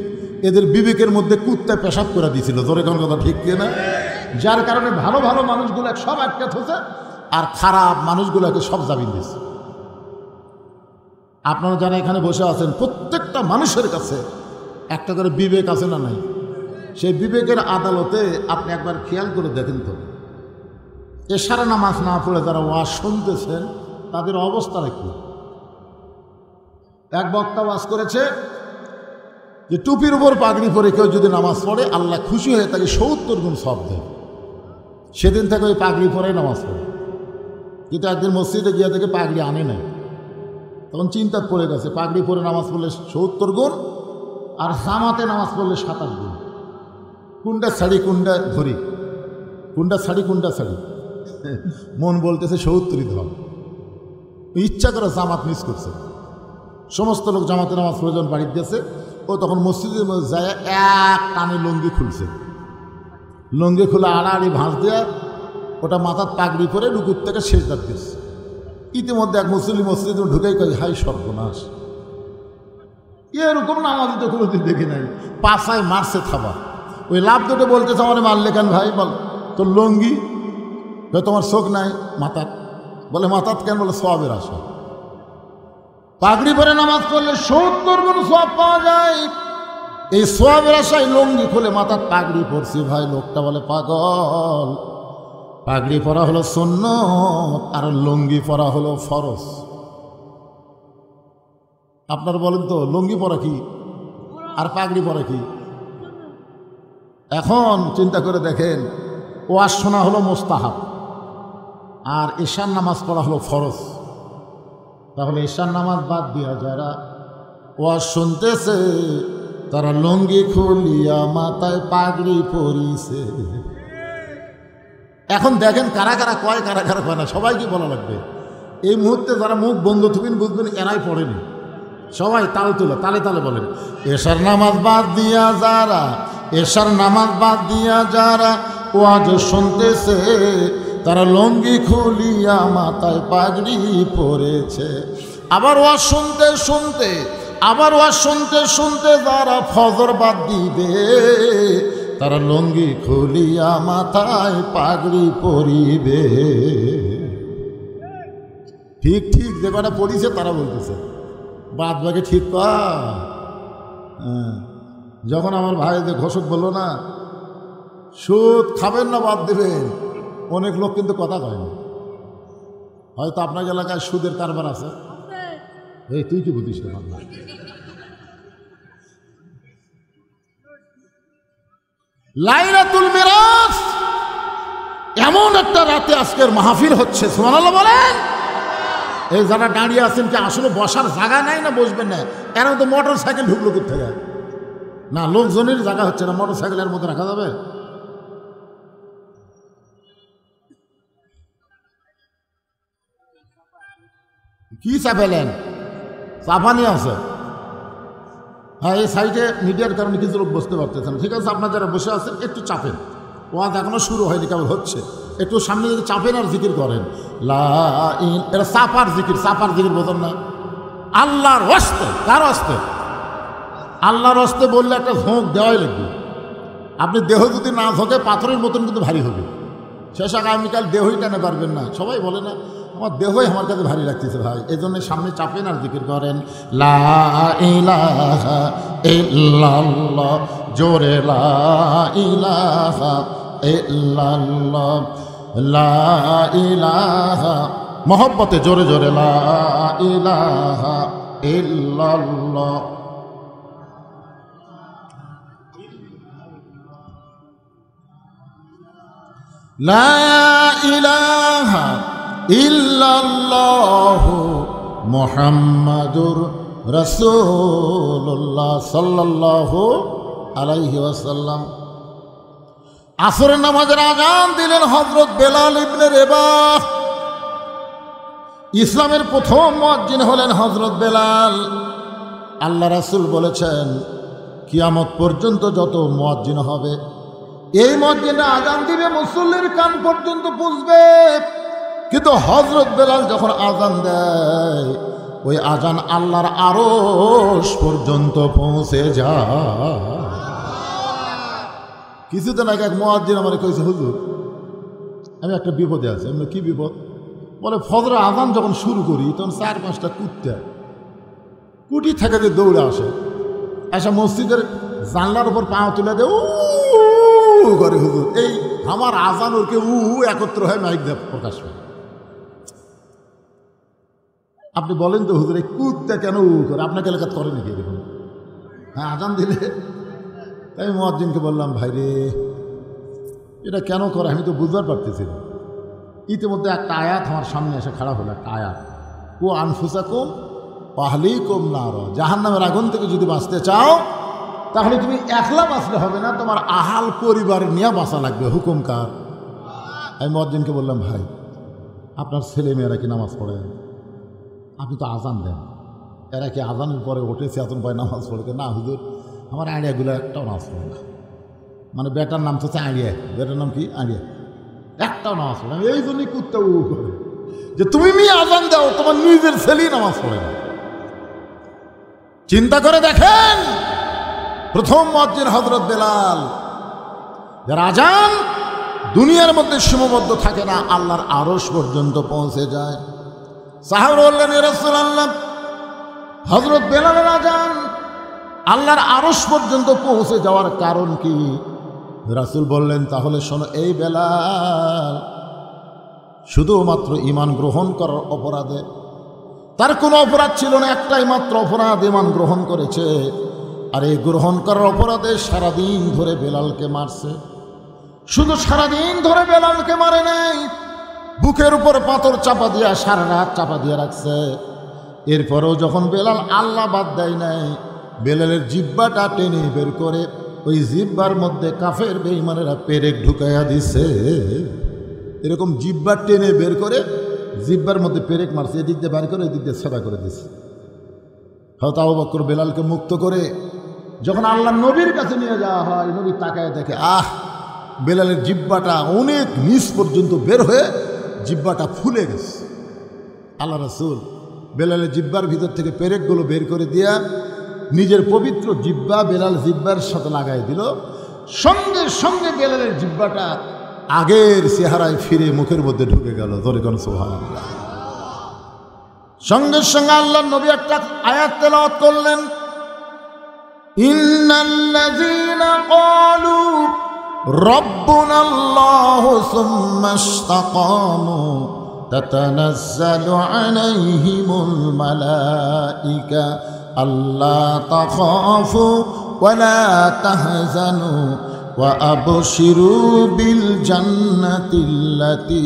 এদের বিবেকের মধ্যে কুত্তা পেশাব করে দিয়েছিল। ধরে কোন কথা ঠিক কিনা? যার কারণে ভালো ভালো মানুষগুলাকে সব আটকাচ্ছে আর খারাপ মানুষগুলোকে সব জামিন দিচ্ছে। আপনারা যারা এখানে বসে আছেন, প্রত্যেকটা মানুষের কাছে একটা করে বিবেক আছে না নাই? সেই বিবেকের আদালতে আপনি একবার খেয়াল করে দেখেন তো, এশারা নামাজ না পড়ে যারা ওয়াজ শুনতেছেন, তাদের অবস্থাটা কি? এক বক্তা ওয়াজ করেছে যে টুপির উপর পাগড়ি পরে কেউ যদি নামাজ পড়ে, আল্লাহ খুশি হয়ে তাকে 70 গুণ সওয়াব দেয়। সেদিন থেকে ওই পাগড়ি পরে নামাজ পড়ে। কিন্তু একদিন মসজিদে গিয়ে থেকে পাগড়ি আনে নাই, তখন চিন্তা পড়ে গেছে, পাগড়ি পরে নামাজ পড়লে 70 গুণ আর জামাতে নামাজ পড়লে 27 গুণ। কোনটা ছাড়ি কোনটা ধরি, কোনটা ছাড়ি কোনটা ছাড়ি? মন বলতেছে 70ই ধর। ইচ্ছা করে জামাত মিস করছে। সমস্ত লোক জামাতে নামাজ পড়ে যখন বাড়িতে গেছে, ও তখন মসজিদের মধ্যে যায় এক টানে লুঙ্গি খুলছে। লুঙ্গি খুলে আড়াআড়ি ভাঁজ দেওয়া, ওটা মাথার পাগড়ি পরে রুকুর থেকে শেষ দাঁত গেছে। ইতিমধ্যে এক মুসলিম মসজিদে ঢুকেই কয়, হাই সর্বনাশ, এরকম নামাজ তো কোনোদিন দেখি নাই। পাশায় মারছে থাবা, ওই লাভ দুটো বলতেছে আমার মারলে কেন ভাই? বল তোর লঙ্গি, তোমার চোখ নাই মাথার, বলে মাথার কেন? বলে সওয়াবের আশা। পাগড়ি পরে নামাজ পড়লে 70 গুণ সওয়াব পাওয়া যায়। এই সওয়াবের আশায় লঙ্গি খুলে মাথার পাগড়ি পরছি ভাই। লোকটা বলে পাগল, পাগড়ি পরা হলো সুন্নত আর লুঙ্গি পরা হলো ফরজ। আপনারা বলেন তো লুঙ্গি পরা কি আর পাগড়ি পরা কি? এখন চিন্তা করে দেখেন, ওয়াজ শোনা হলো মুস্তাহাব আর ঈশার নামাজ পড়া হলো ফরজ। তাহলে ঈশার নামাজ বাদ দিয়া যারা ওয়াজ শুনতেছে তারা লুঙ্গি খুলিয়া মাথায় পাগড়ি পরিছে। এখন দেখেন কারা কারা কয়, কারা কারা কয় না, সবাইকে বলা লাগবে। এই মুহূর্তে যারা মুখ বন্ধ থাকবেন বুঝবেন এরাই পড়েনি। সবাই তাল তুলে তালে তালে বলেন, এশার নামাজ বাদ দিয়া যারা, এশার নামাজ বাদ দিয়া যারা ওয়াজ শুনতেছে তারা লুঙ্গি খুলিয়া মাথায় পাগড়ি পরেছে। আবার ওয়াজ শুনতে শুনতে, আবার ওয়াজ শুনতে শুনতে যারা ফজর বাদ দিবে তারা লুঙ্গি খুলিয়া মাথায় পাগড়ি পরিবে। ঠিক ঠিক যে কটা পড়িছে তারা বলতেছে, বাদ বাকি ঠিক পা। যখন আমার ভাই যে ঘোষক বললো না সুদ খাবেন না বাদ দেবেন, অনেক লোক কিন্তু কথা কয় না। হয়তো আপনার এলাকায় সুদের কারবার আছে। এই তুই কি বুঝিস না? লাইলাতুল মিরাজ এমন একটা রাতে আজকের মাহফিল হচ্ছে, সুবহানাল্লাহ বলেন। এই যারা দাঁড়িয়ে আছেন কি আসলে বসার জায়গা নাই না বসবেন না? এর মধ্যে মোটর সাইকেল ঢুকলো কোথায়? না লোকজনের জায়গা হচ্ছে না, মোটর সাইকেলের মধ্যে রাখা যাবে? কি চাপেলেন? চাপানি আছে। হ্যাঁ, এই সাইডে মিডিয়ার কারণে কিছু লোক বসতে পারতেছেন। ঠিক আছে, আপনার যারা বসে আছেন একটু চাপেন। ওয়াজ এখনো শুরু হয়নি, কেবল হচ্ছে। একটু সামনে যদি চাপেন আর জিকির করেন, এটা চাপার জিকির। চাপার জিকির বোঝেন না? আল্লাহর হস্তে, কার হস্তে? আল্লাহর হস্তে বললে একটা ঝোঁক দেওয়াই লাগবে। আপনি দেহ যদি না ঝোঁকে পাথরের মতন কিন্তু ভারী হবে। শেষ আগামীকাল দেহই টানে পারবেন না। সবাই বলে না আমার দেহই আমার কাছে ভারী লাগতেছে ভাই, এই জন্য সামনে চাপেন আর জিকির করেন। লা ইলাহা ইল্লাল্লাহ, জোরে লা ইলাহা ইল্লাল্লাহ, লা ইলাহা, মহব্বতে জোরে জোরে লা ইলাহা ইল্লাল্লাহ। লা ইলাহা ইল্লাল্লাহু মুহাম্মাদুর রাসূলুল্লাহ সাল্লাল্লাহু আলাইহি ওয়াসাল্লাম। আসরের নামাজের আযান দিলেন হযরত বেলাল ইবনে রেবাহ। ইসলামের প্রথম মুয়াজ্জিন হলেন হযরত বেলাল। আল্লাহ রাসূল বলেছেন কিয়ামত পর্যন্ত যত মুয়াজ্জিন হবে এই মুয়াজ্জিনরা আযান দিবে মুসল্লির কান পর্যন্ত পৌঁছবে। কিন্তু হযরত বেলাল যখন আযান দেয় ওই আযান আল্লাহর আরশ পর্যন্ত পৌঁছে যায়। কিছুদিন আগে এক মুয়াজ্জিন আমাকে কইছে, হুজুর আমি একটা বিপদে আছি। আমি কি বিপদ? বলে ফজরের আযান যখন শুরু করি তখন 4-5টা কুত্তা কুটি থেকে যে দৌড়ে আসে, এসে মসজিদের জানলার উপর পা তুলে দেয় উ করে। হুজুর এই আমার আযান ওরকে উ একত্র হয়ে মাইক দিয়ে প্রকাশ পায়। আপনি বলেন তো হুজুর এই কুত্তা কেন উ করে? আপনাকে এলাকাত করে নাকি এরকম? হ্যাঁ, আযান দিলে। তাই মুয়াজ্জিনকে বললাম, ভাই রে এটা কেন করে আমি তো বুঝতে পারতেছি না। ইতিমধ্যে একটা আয়াত আমার সামনে এসে খাড়া হলো, একটা আয়াত, কু আনফুসাকুম ওয়া আহলিকুম নার, জাহান্নামের আগুন থেকে যদি বাঁচতে চাও তাহলে তুমি একলা বাঁচলে হবে না, তোমার আহাল পরিবার নিয়ে বাঁচা লাগবে। হুকুম কার? আমি মুয়াজ্জিনকে বললাম, ভাই আপনার ছেলে মেয়েরা কি নামাজ পড়ে? আপনি তো আযান দেন, এরা কি আযানের পরে ওঠে চেতন পায় নামাজ পড়ে? না হুজুর আমার আড়িয়াগুলো একটাও নামাজ পড়ে না। মানে বেটার নাম তো আড়িয়া, বেটার নাম কি আড়িয়া, একটাও নামাজ পড়ে। আমি এই জন্যই কুত্তা উ করে যে তুমি মেয়ে আযান দাও, তোমার নিজের ছেলেই নামাজ পড়ে না। চিন্তা করে দেখেন, প্রথম মুয়াজ্জিন হযরত বেলাল, যার আজান দুনিয়ার মধ্যে সীমাবদ্ধ থাকে না, আল্লাহর আরশ পর্যন্ত পৌঁছে যায়। সাহাবা বললেন, ইয়া রাসূলুল্লাহ, হযরত বেলালের আজান আল্লাহর আরশ পর্যন্ত পৌঁছে যাওয়ার কারণ কি? রাসূল বললেন, তাহলে শোনো, এই বেলাল শুধুমাত্র ঈমান গ্রহণ করার অপরাধে, তার কোনো অপরাধ ছিল না, একটাই মাত্র অপরাধ, ঈমান গ্রহণ করেছে। আর এই গ্রহণ করার অপরাধে সারাদিন ধরে বেলালকে মারছে। শুধু সারাদিন ধরে বেলালকে মারে নাই, বুকের উপর পাথর চাপা দিয়া সারা রাত চাপা দিয়ে রাখছে। এরপরেও যখন বেলাল আল্লাহ বাদ দেয় নাই, বেলালের জিহ্বাটা টেনে বের করে ওই জিহ্বার মধ্যে কাফের বেঈমানেরা পেরেক ঢুকাইয়া দিছে। এরকম জিহ্বা টেনে বের করে জিহ্বার মধ্যে পেরেক মারছে, এদিক দিয়ে বের করে এদিক দিয়ে সেবা করে দিছে। হযরত আবু বকর বেলালকে মুক্ত করে যখন আল্লাহ নবীর কাছে নিয়ে যাওয়া হয়, নবী তাকায় দেখে, বেলালের জিহ্বাটা অনেক নিচ পর্যন্ত বের হয়ে জিহ্বাটা ফুলে গেছে। আল্লাহ রাসূল বেলালের জিহ্বার ভিতর থেকে পেরেকগুলো বের করে দিয়া নিজের পবিত্র জিহ্বা বেলাল জিহ্বার সাথে লাগাই দিল। সঙ্গে সঙ্গে বেলালের জিহ্বাটা আগের চেহারায় ফিরে মুখের মধ্যে ঢুকে গেল। ধরে কোন সুবহানাল্লাহ। সঙ্গে সঙ্গে আল্লাহ নবী একটা আয়াত তেলাওয়াত করলেন, ইন্নাল্লাযীনা ক্বালু রাব্বুনাল্লাহু সুম্মা ইসতাকামু তাতানাজ্জালু আলাইহিমুল মালাইকা আল্লা তাখাফু ওয়া লা তাহজানু ওয়া আবশিরু বিল জান্নাতিল্লাতী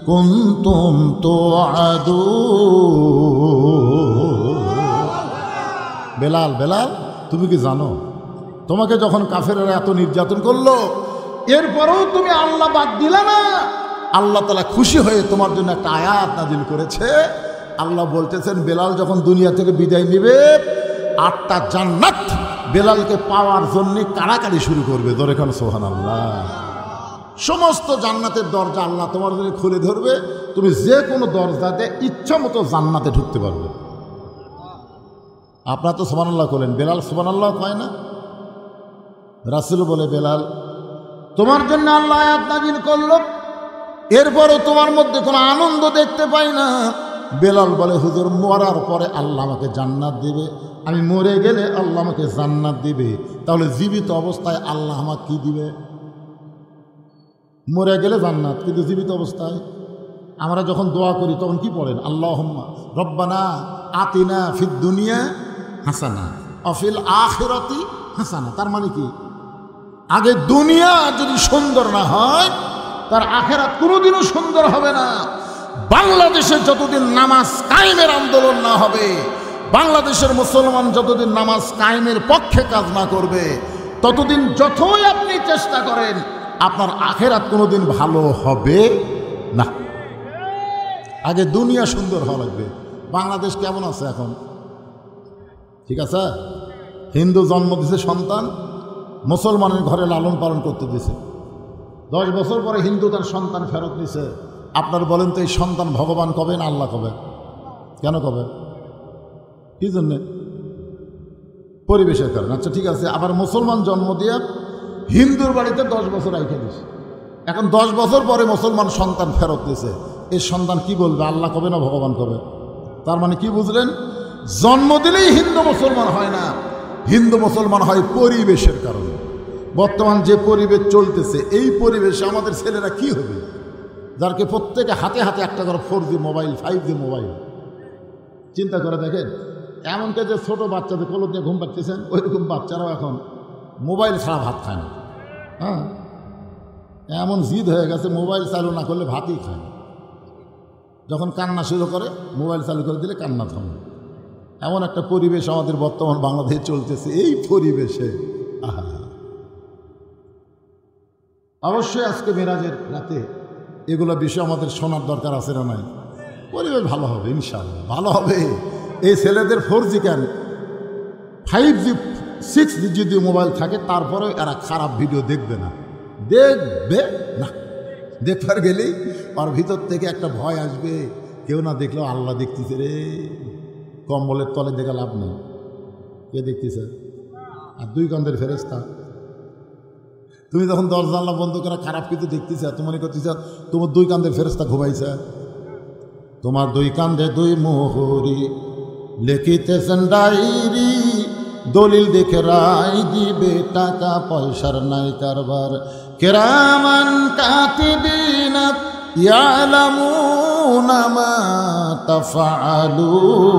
কুনতুম তুআদুন। বেলাল, বেলাল, তুমি কি জানো, তোমাকে যখন কাফেররা এত নির্যাতন করলো, এরপরেও তুমি আল্লাহ বাদ দিলা না। আল্লাহ তাআলা খুশি হয়ে তোমার জন্য একটা আয়াত নাজিল করেছে। আল্লাহ বলতেছেন, বেলাল যখন দুনিয়া থেকে বিদায় নেবে, 8টা জান্নাত বেলালকে পাওয়ার জন্য কাড়াকাড়ি শুরু করবে। ধরে খান সুবহানাল্লাহ। সমস্ত জান্নাতের দরজা আল্লাহ তোমার জন্য খুলে ধরবে, তুমি যে কোনো দরজাতে ইচ্ছা মতো জান্নাতে ঢুকতে পারবে। আপনারা তো সুবহানাল্লাহ বলেন, বেলাল সুবহানাল্লাহ কয় না? রাসূল বলে, বেলাল, তোমার জন্য আল্লাহ আয়াত নাজিল করলো, এরপরও তোমার মধ্যে কোনো আনন্দ দেখতে পাই না। বেলাল বলে, হুজুর, মরার পরে আল্লাহ আমাকে জান্নাত দিবে, আমি মরে গেলে আল্লাহ আমাকে জান্নাত দিবে, তাহলে জীবিত অবস্থায় আল্লাহ আমাকে কি দিবে? মরে গেলে জান্নাত, কিন্তু জীবিত অবস্থায় আমরা যখন দোয়া করি তখন কি পড়েন? আল্লাহুম্মা রব্বানা আতিনা ফিদ দুনিয়া হাসানা ওয়া ফিল আখিরাতি হাসানা। তার মানে কি? আগে দুনিয়া যদি সুন্দর না হয়, তার আখিরাত কোনোদিনও সুন্দর হবে না। বাংলাদেশে যতদিন নামাজ কায়েমের আন্দোলন না হবে, বাংলাদেশের মুসলমান যতদিন নামাজ কায়েমের পক্ষে কাজ না করবে, ততদিন যতই আপনি চেষ্টা করেন, আপনার আখিরাত কোনোদিন ভালো হবে না। আগে দুনিয়া সুন্দর হওয়া লাগবে। বাংলাদেশ কেমন আছে এখন? ঠিক আছে, হিন্দু জন্ম দিছে সন্তান, মুসলমানের ঘরে লালন পালন করতে দিছে, 10 বছর পরে হিন্দু তার সন্তান ফেরত নিছে। আপনার বলেন তো, এই সন্তান ভগবান কবে না আল্লাহ কবে? কেন কবে? কি জন্যে? পরিবেশের কারণে। আচ্ছা ঠিক আছে, আবার মুসলমান জন্ম দিয়ে হিন্দুর বাড়িতে 10 বছর রেখে দিছে, এখন 10 বছর পরে মুসলমান সন্তান ফেরত দিছে, এই সন্তান কি বলবে? আল্লাহ কবে না ভগবান কবে? তার মানে কি বুঝলেন? জন্ম দিলেই হিন্দু মুসলমান হয় না, হিন্দু মুসলমান হয় পরিবেশের কারণে। বর্তমান যে পরিবেশ চলতেছে, এই পরিবেশে আমাদের ছেলেরা কি হবে? যারকে প্রত্যেকে হাতে হাতে একটা করে 4G মোবাইল, 5G মোবাইল। চিন্তা করে দেখেন, এমনকি যে ছোট বাচ্চাদের কোলে নিয়ে ঘুম পাচ্ছেন, ওইরকম বাচ্চারাও এখন মোবাইল ছাড়া ভাত খায় না। হ্যাঁ, এমন জিদ হয়ে গেছে, মোবাইল চালু না করলে ভাতই খায় না। যখন কান্না শুরু করে, মোবাইল চালু করে দিলে কান্না থামে। এমন একটা পরিবেশ আমাদের বর্তমান বাংলাদেশে চলতেছে। এই পরিবেশে অবশ্যই আজকে মেরাজের রাতে এগুলো বিষয় আমাদের শোনার দরকার আছে না নাই? পরিবেশ ভালো হবে, ইনশাআল্লাহ ভালো হবে। এই ছেলেদের 4G কেন, 5G 6G যদি মোবাইল থাকে, তারপরেও এরা খারাপ ভিডিও দেখবে না, দেখবে না। দেখবার গেলেই ওর ভিতর থেকে একটা ভয় আসবে, কেউ না দেখলেও আল্লাহ দেখতেছে রে। কম্বলের তলে দেখে লাভ নেই, কে দেখতেছে? আর দুই কান্দের ফেরেশতা। তুমি যখন দরজা জানলা বন্ধ করা খারাপ কিছু দেখতেছ, তুমি মনে করতেছ তোমার দুই কান্দের ফেরেশতা ঘুমাইছে। তোমার দুই কান্দে দুই মোহরি লিখিতেছেন ডায়েরি, দলিল দেখে রায় দিবে, টাকা পয়সার নাই কারবার। কিরামান কাতিবিনা ইয়ালামুনা মা তাফআলুন।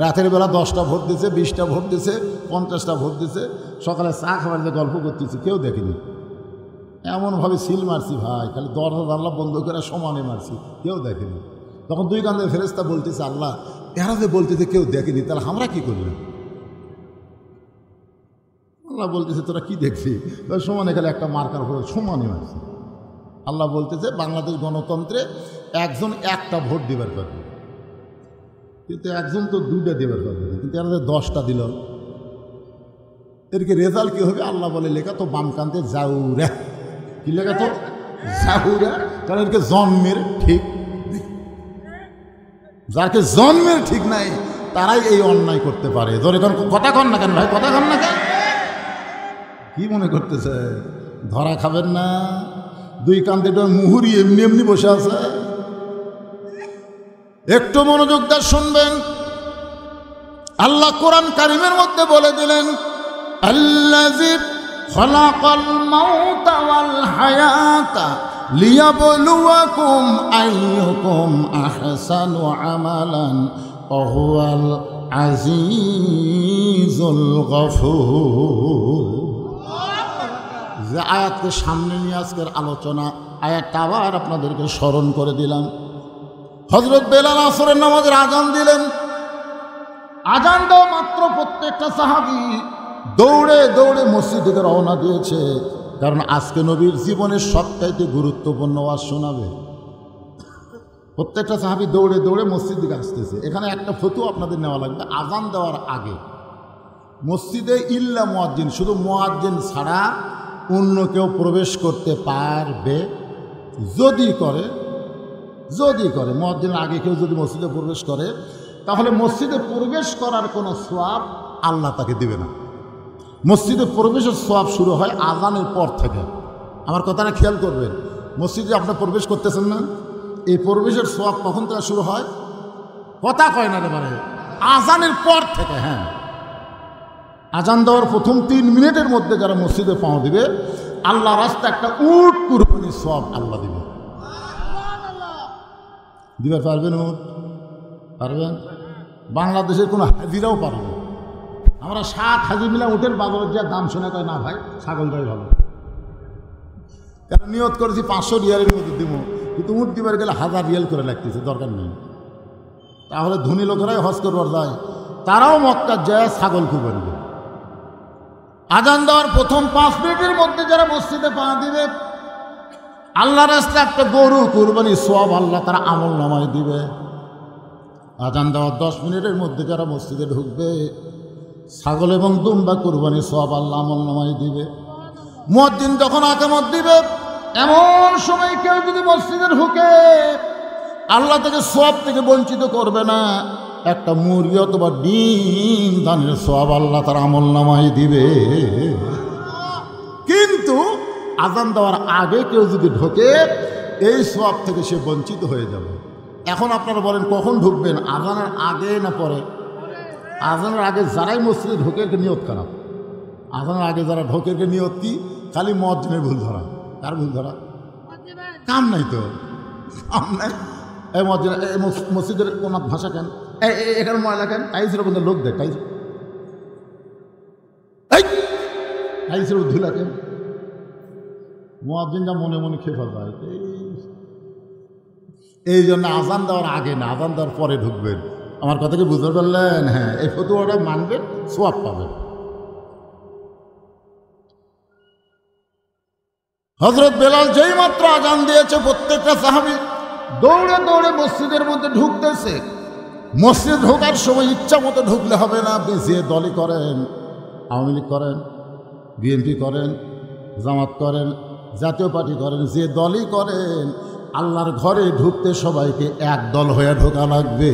রাতের বেলা 10টা ভোট দিছে, 20টা ভোট দিছে, 50টা ভোট দিছে, সকালে চা খাবার যে গল্প করতেছি কেউ দেখেনি। এমনভাবে সিল মারছি ভাই, খালি দরজা জানলা বন্ধ করে সমানে মারছি, কেউ দেখেনি। তখন দুই কান্দের ফেরেশতা বলতেছে, আল্লাহ এরা যে বলতেছে কেউ দেখেনি, তাহলে আমরা কি করলাম? আল্লাহ বলতেছে তোরা কি দেখবি? সমানে খালি একটা মার্কার করে সমানে মারছি। আল্লাহ বলতেছে বাংলাদেশ গণতন্ত্রে একজন একটা ভোট দিবার পারবে, কিন্তু একজন তো 2টা দেবার পারবে, কিন্তু এরা 10টা দিল, এরকে রেজাল্ট কি হবে? আল্লাহ বলে লেখা তো বাম কান্তে জাউরা। কি লেখা তো? জাউরা। কারণ এরকে জন্মের ঠিক, যাকে জন্মের ঠিক নাই তারাই এই অন্যায় করতে পারে। ধরে কথা কন না কেন ভাই, কথা কন না কেন? কি মনে করতেছে ধরা খাবেন না? দুই কান্দে মুহুরি এমনি এমনি বসে আছে। একটু মনোযোগ দিয়ে শুনবেন। আল্লাহ কোরআন কারিমের মধ্যে বলে দিলেন, আল্লাযী খালাকাল মাউতা ওয়াল হায়াতা লিয়াবলুয়াকুম আইয়ুকুম আহসানু আমালান ওয়া হুয়াল আজিজুল গফুর। যে আয়াতকে সামনে নিয়ে আজকের আলোচনা, আয়াতটা আবার আপনাদেরকে স্মরণ করে দিলাম। হযরত বেলাল আসরের নামাজের আজান দিলেন। আজান দেওয়া মাত্র প্রত্যেকটা সাহাবী দৌড়ে দৌড়ে মসজিদ থেকে রওনা দিয়েছে, কারণ আজকে নবীর জীবনের সবচাইতে গুরুত্বপূর্ণ ওয়াজ শোনাবে। প্রত্যেকটা সাহাবী দৌড়ে দৌড়ে মসজিদ দিকে আসতেছে। এখানে একটা ফতোয়া আপনাদের নেওয়া লাগবে। আজান দেওয়ার আগে মসজিদে ইল্লা মুয়াজ্জিন, শুধু মুয়াজ্জিন ছাড়া অন্য কেউ প্রবেশ করতে পারবে। যদি করে মুয়াজ্জিনের আগে কেউ যদি মসজিদে প্রবেশ করে, তাহলে মসজিদে প্রবেশ করার কোনো সওয়াব আল্লাহ তাকে দেবে না। মসজিদে প্রবেশের সওয়াব শুরু হয় আজানের পর থেকে। আমার কথাটা খেয়াল করবেন। মসজিদে আপনার প্রবেশ করতেছেন না, এই প্রবেশের সওয়াব কখন থেকে শুরু হয়? কথা কয় না এবারে, আজানের পর থেকে। হ্যাঁ, আজান দেওয়ার প্রথম 3 মিনিটের মধ্যে যারা মসজিদে পাওয়া দিবে, আল্লাহ রাস্তা একটা উট কুরবানির সওয়াব আল্লাহ দিবে। দিবার পারবেন? উট পারবেন? বাংলাদেশের কোনো হাজিরাও পারবে। আমরা 7 হাজি মিলা উটের বাজারের যা দাম শুনে কয় না ভাই ছাগলটাই ভালো। কারণ নিয়ত করেছি 500 রিয়ালের মধ্যে দিব, কিন্তু উট দিবার গেলে 1000 রিয়াল করে লাগতেছে, দরকার নেই। তাহলে ধনী লোকেরাই হজ করবার যায়, তারাও মক্কা যায় ছাগল কুরবানি দেবে। আজান দেওয়ার প্রথম 5 মিনিটের মধ্যে যারা মসজিদে পা দিবে, আল্লাহ রাস্তায় একটা গরু কুরবানি সওয়াব আল্লাহ তারা আমল নামায় দিবে। আজান দেওয়ার 10 মিনিটের মধ্যে যারা মসজিদে ঢুকবে, ছাগল এবং দুম্বা কুরবানি সওয়াব আল্লাহ আমল নামায় দিবে। মুয়াজ্জিন যখন আকামত দিবে, এমন সময় কেউ যদি মসজিদে ঢুকে, আল্লাহ তাকে সওয়াব থেকে বঞ্চিত করবে না। একটা মুরগি অথবা ডিম দানের সওয়াব আল্লাহ তার আমল নামায় দিবে। কিন্তু আজান দেওয়ার আগে কেউ যদি ঢোকে, এই সওয়াব থেকে সে বঞ্চিত হয়ে যাবে। এখন আপনারা বলেন কখন ঢুকবেন, আজানের আগে না পরে? আজানের আগে যারাই মসজিদে ঢোকে এর নিয়ত খারাপ। আজানের আগে যারা ঢোকে এর নিয়ত কি? খালি মুয়াজ্জিনের ভুল ধরা। কার ভুল ধরা? কাম নাই তো, কাম নাই। এই মুয়াজ্জিন মসজিদের কোন ভাষা কেন, এখানে ময়লা কেন, টাইসের মধ্যে লোক দেখ, টাইসের ধুলা কেন? মুয়াজ্জিনটা মনে মনে খেপা যায়। এই জন্য আজান দেওয়ার আগে না, আজান দেওয়ার পরে ঢুকবেন। আমার কথা কি বুঝতে পারলেন? হ্যাঁ, এই ফতোয়াটা মানবেন, সওয়াব পাবেন। হযরত বেলাল যেই মাত্র আজান দিয়েছে, প্রত্যেকটা সাহাবী দৌড়ে দৌড়ে মসজিদের মধ্যে ঢুকতেছে। মসজিদ ঢোকার সময় ইচ্ছা মতো ঢুকলে হবে না। যে দলই করেন, আওয়ামী লীগ করেন, বিএনপি করেন, জামাত করেন, জাতীয় পার্টি করেন, যে দলই করেন, আল্লাহর ঘরে ঢুকতে সবাইকে এক দল হয়ে ঢোকা লাগবে।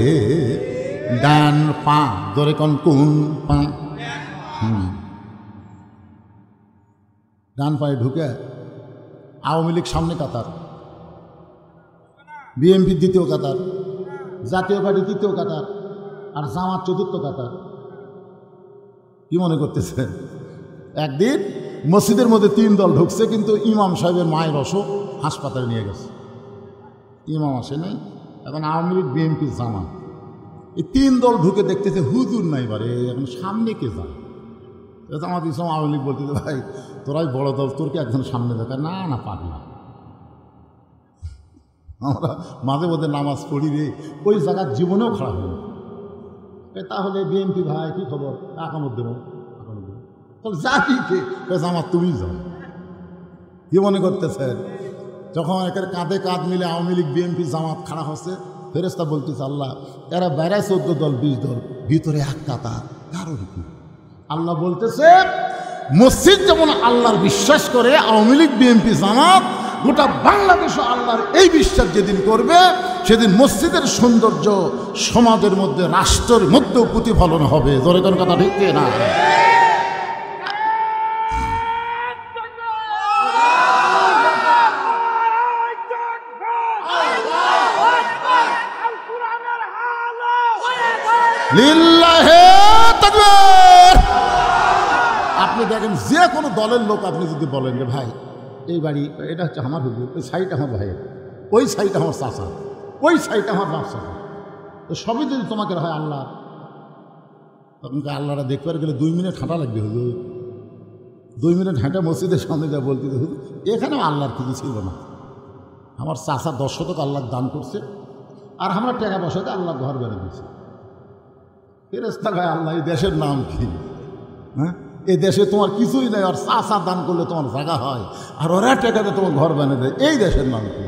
ডান পা, ধরে কোন পা? ডান পায়ে ঢুকে আওয়ামী লীগ সামনে কাতার, বিএনপি দ্বিতীয় কাতার, জাতীয় পার্টি তৃতীয় কাতার, আর জামাত চতুর্থ কাতার। কি মনে করতেছে? একদিন মসজিদের মধ্যে 3 দল ঢুকছে, কিন্তু ইমাম সাহেবের মায়ের অসুখ, হাসপাতালে নিয়ে গেছে। ইমাম আসে নাই, এখন আওয়ামী লীগ, বিএনপি, জামাত, এই 3 দল ঢুকে দেখতেছে হুজুর নাই, বারে এখন সামনে কে যায়? জামাত ইসলাম আওয়ামী লীগ বলতেছে, ভাই তোরাই বড় দল, তোর কি একজন সামনে দেখা? না না, পাগলা, আমরা মাঝে মধ্যে নামাজ পড়ি রে, ওই জায়গার জীবনেও খারাপ হলো। তাহলে বিএনপি ভাই কি খবর? আকামত দেবো, তাহলে যা কি জামাত তুমি যাও। কি মনে করতেছেন? যখন একের কাঁধে কাঁধ মিলে আওয়ামী লীগ, বিএনপি, জামাত খাড়া হচ্ছে, ফেরেশতা বলতেছে আল্লাহ এরা বেড়ায় 14 দল 20 দল, ভিতরে এক কাতার, কারণ কি? আল্লাহ বলতেছে মসজিদ যেমন আল্লাহর বিশ্বাস করে, আওয়ামী লীগ, বিএনপি, জামাত গোটা বাংলাদেশও আল্লাহর এই বিশ্বাস যেদিন করবে, সেদিন মসজিদের সৌন্দর্য সমাজের মধ্যে, রাষ্ট্রের মধ্যেও প্রতিফলন হবে। জোরে কোন কথা ঠিক না? লিল্লাহে তাকবীর। আপনি দেখেন যে কোনো দলের লোক আপনি যদি বলেন যে ভাই এই বাড়ি এটা হচ্ছে আমার হুজুর, ওই সাইড আমার ভাইয়ের, ওই সাইড আমার চাচা, ওই সাইড আমার বাপ চাচা, তো সবই যদি তোমাকে হয় আল্লাহ, তখন আল্লাহরা দেখবার গেলে 2 মিনিট হাঁটা লাগবে হুজুর। 2 মিনিট হাঁটা মসজিদের সামনে যা বলতে হুজুর এখানেও আল্লাহর কিছু ছিল না, আমার চাচা 10 শতক আল্লাহ দান করছে, আর আমরা টাকা পয়সাতে আল্লাহ ঘর বেড়ে দিয়েছি। ফেরেশতা ভাই আল্লাহ এই দেশের নাম কি? হ্যাঁ, এই দেশে তোমার কিছুই নেই, আর চাচা দান করলে তোমার জায়গা হয়, আর ওরা টাকাতে তোমার ঘর বানিয়ে দেয়, এই দেশের নাম কি?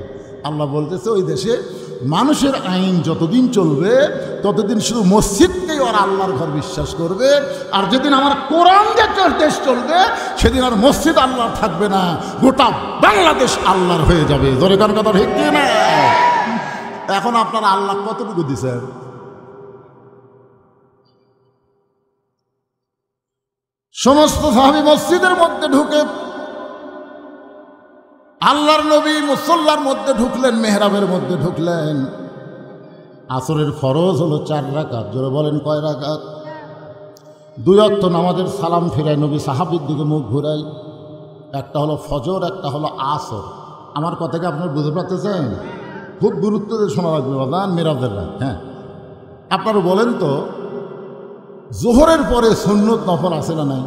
আল্লাহ বলতেছে ওই দেশে মানুষের আইন যতদিন চলবে ততদিন শুধু মসজিদকেই ওরা আল্লাহর ঘর বিশ্বাস করবে, আর যেদিন আমার কোরআন যে দেশ চলবে সেদিন আর মসজিদ আল্লাহর থাকবে না, গোটা বাংলাদেশ আল্লাহর হয়ে যাবে। জোরে কার কথা ঠিক না? এখন আপনারা আল্লাহ কতটুকু দিচ্ছেন? সমস্ত সাহাবী মসজিদের মধ্যে ঢুকে আল্লাহর নবী মুসল্লার মধ্যে ঢুকলেন, মেহরাবের মধ্যে ঢুকলেন। আসরের ফরজ হলো 4 রাকাত। জোরে বলেন কয় রাকাত? 2 ওয়াক্ত নামাজের সালাম ফিরায় নবী সাহাবীর দিকে মুখ ঘুরাই। একটা হলো ফজর, একটা হলো আসর। আমার কথাকে আপনারা বুঝতে পারতেছেন? খুব গুরুত্ব দিয়ে শোনা লাগবে বাদান, মেরাজের রাত। হ্যাঁ, আপনারা বলেন তো জোহরের পরে সুন্নত নফল আছে না নাই?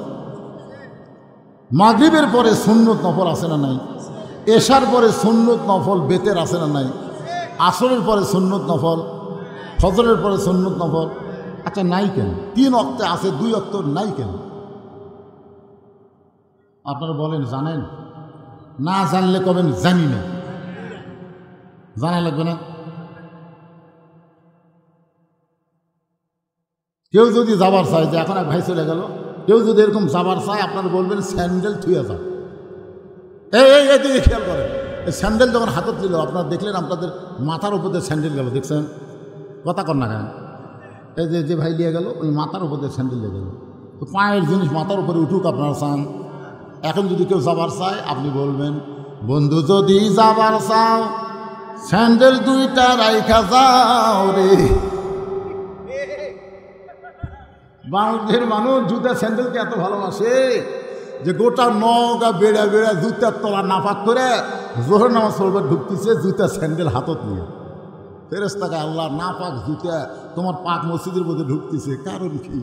মাগরিবের পরে সুন্নত নফল আছে না নাই? এশার পরে সুন্নত নফল বেতের আছে না নাই? আসরের পরে সুন্নত নফল, ফজরের পরে সুন্নত নফল। আচ্ছা নাই কেন? 3 ওয়াক্তে আছে, 2 ওয়াক্ত নাই কেন? আপনারা বলেন জানেন? না জানলে কবেন জানি না, জানা লাগবে না। কেউ যদি যাবার চায়, যে এখন এক ভাই চলে গেল, কেউ যদি এরকম যাবার চায় আপনারা বলবেন স্যান্ডেল থুয়ে যাও। এই দিকে খেয়াল করেন, এই স্যান্ডেল যখন হাতত নিল আপনারা দেখলেন আপনাদের মাথার উপর দিয়ে স্যান্ডেল গেল, দেখছেন? কথা কর না কেন? এই যে ভাই নিয়ে গেল ওই মাথার উপর দিয়ে স্যান্ডেল নিয়ে গেল, তো পায়ের জিনিস মাথার উপরে উঠুক আপনারা চান। এখন যদি কেউ যাবার চায় আপনি বলবেন বন্ধু যদি যাবার চাও স্যান্ডেল 2টা রাইখা যাও রে। বাংলাদেশের মানুষ জুতা স্যান্ডেলকে এত ভালোবাসে যে গোটা নগা বেড়া বেড়া জুতার তলা নাপাক করে জোহর নামাজ পড়বে ঢুকতেছে জুতা স্যান্ডেল হাতত নিয়ে। ফেরেশতাকে আল্লাহ নাপাক জুতা তোমার পাক মসজিদের মধ্যে ঢুকতেছে, কারণ কি?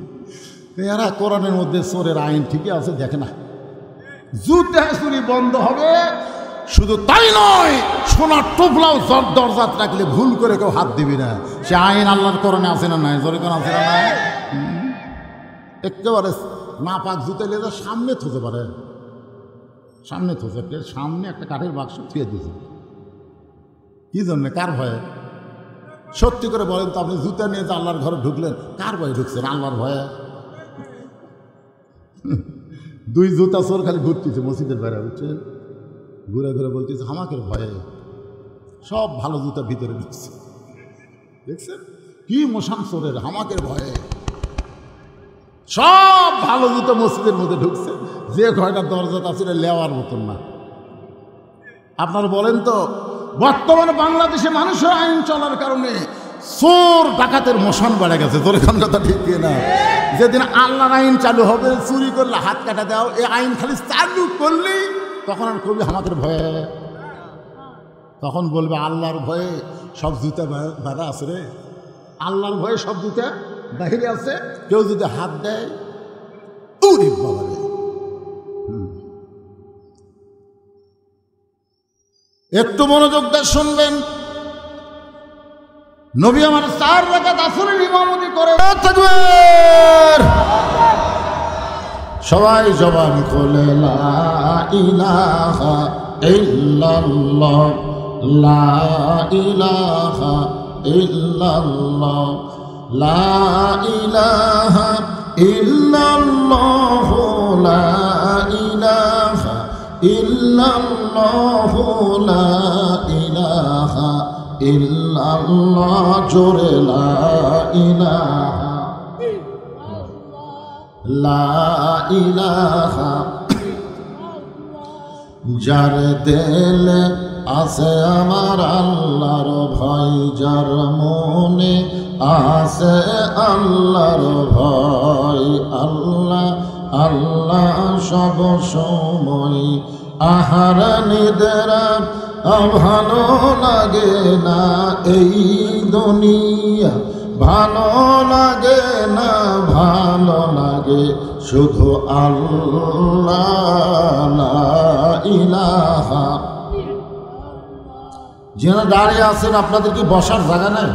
এরা কোরআনের মধ্যে চোরের আইন ঠিকই আছে, দেখে না জুতা চুরি বন্ধ হবে। শুধু তাই নয়, সোনার টোপলাও দরজাত রাখলে ভুল করে কেউ হাত দিবি না, সে আইন আল্লাহর কোরআনে আছে না নাই? জোরে কোন আছে না নাই? একেবারে না পাক জুতা লেগে সামনে থতে পারে, সামনে থতে, সামনে একটা কাঠের বাক্স থুয়ে দিয়েছে। কি জন্যে? কার ভয়ে? সত্যি করে বলেন তো, আপনি জুতা নিয়ে যে আল্লাহর ঘরে ঢুকলেন কার ভয়ে ঢুকছেন? আল্লাহর ভয়ে। 2 জুতা চোর খালি ঘুরতেছে মসজিদের বাইরে, বুঝছেন? ঘুরে ঘুরে বলতেছে আমাকে ভয়ে। সব ভালো জুতা ভিতরে ঢুকছে, দেখছেন? কি মশান চোরের হামাকের ভয়ে সব ভালো জুতো মসজিদের মধ্যে ঢুকছে, যে ঘরটা দরজাটা ছিল লেওয়ার মতন না। আপনারা বলেন তো, বর্তমানে বাংলাদেশে মানুষের আইন চলার কারণে চোর ডাকাতের মশান বেড়ে গেছে। তোর এখান কথা ঠিক না? যেদিন আল্লাহর আইন চালু হবে, চুরি করলে হাত কাটা দাও, এই আইন খালি চালু করলেই তখন আর কবি হামাকের ভয়ে, তখন বলবে আল্লাহর ভয়ে সব জুতা বাঁধা আছে রে, আল্লাহর ভয়ে সব জুতা বাহিরে আছে, কেউ যদি হাত দেয় উরি বাবা রে। একটু মনোযোগ দিয়ে শুনবেন, নবী আমার 4 রাকাত আসরের ইমামতি করে তাকবীর, সবাই জবান খুলে লা ইলাহা ইল্লাল্লাহ, লা ইলাহা ইল্লাল্লাহ, লা ইলাহা ইল্লাল্লাহ, লা ইলাহা ইল্লাল্লাহ, লা ইলাহা ইল্লাল্লাহ, জোরে লা ইলাহা লা ইলাহা। যার দিলে আছে আমার আল্লাহর ভয়, যার মনে আছে আল্লাহর ভয়, আল্লাহ আল্লাহ সব সময়, আহার নিদ্রা ভালো লাগে না এই দুনিয়া, ভালো লাগে না, ভালো লাগে শুধু আল্লাহ লা ইলাহা। যারা দাঁড়িয়ে আছেন আপনাদের কি বসার জায়গা নাই?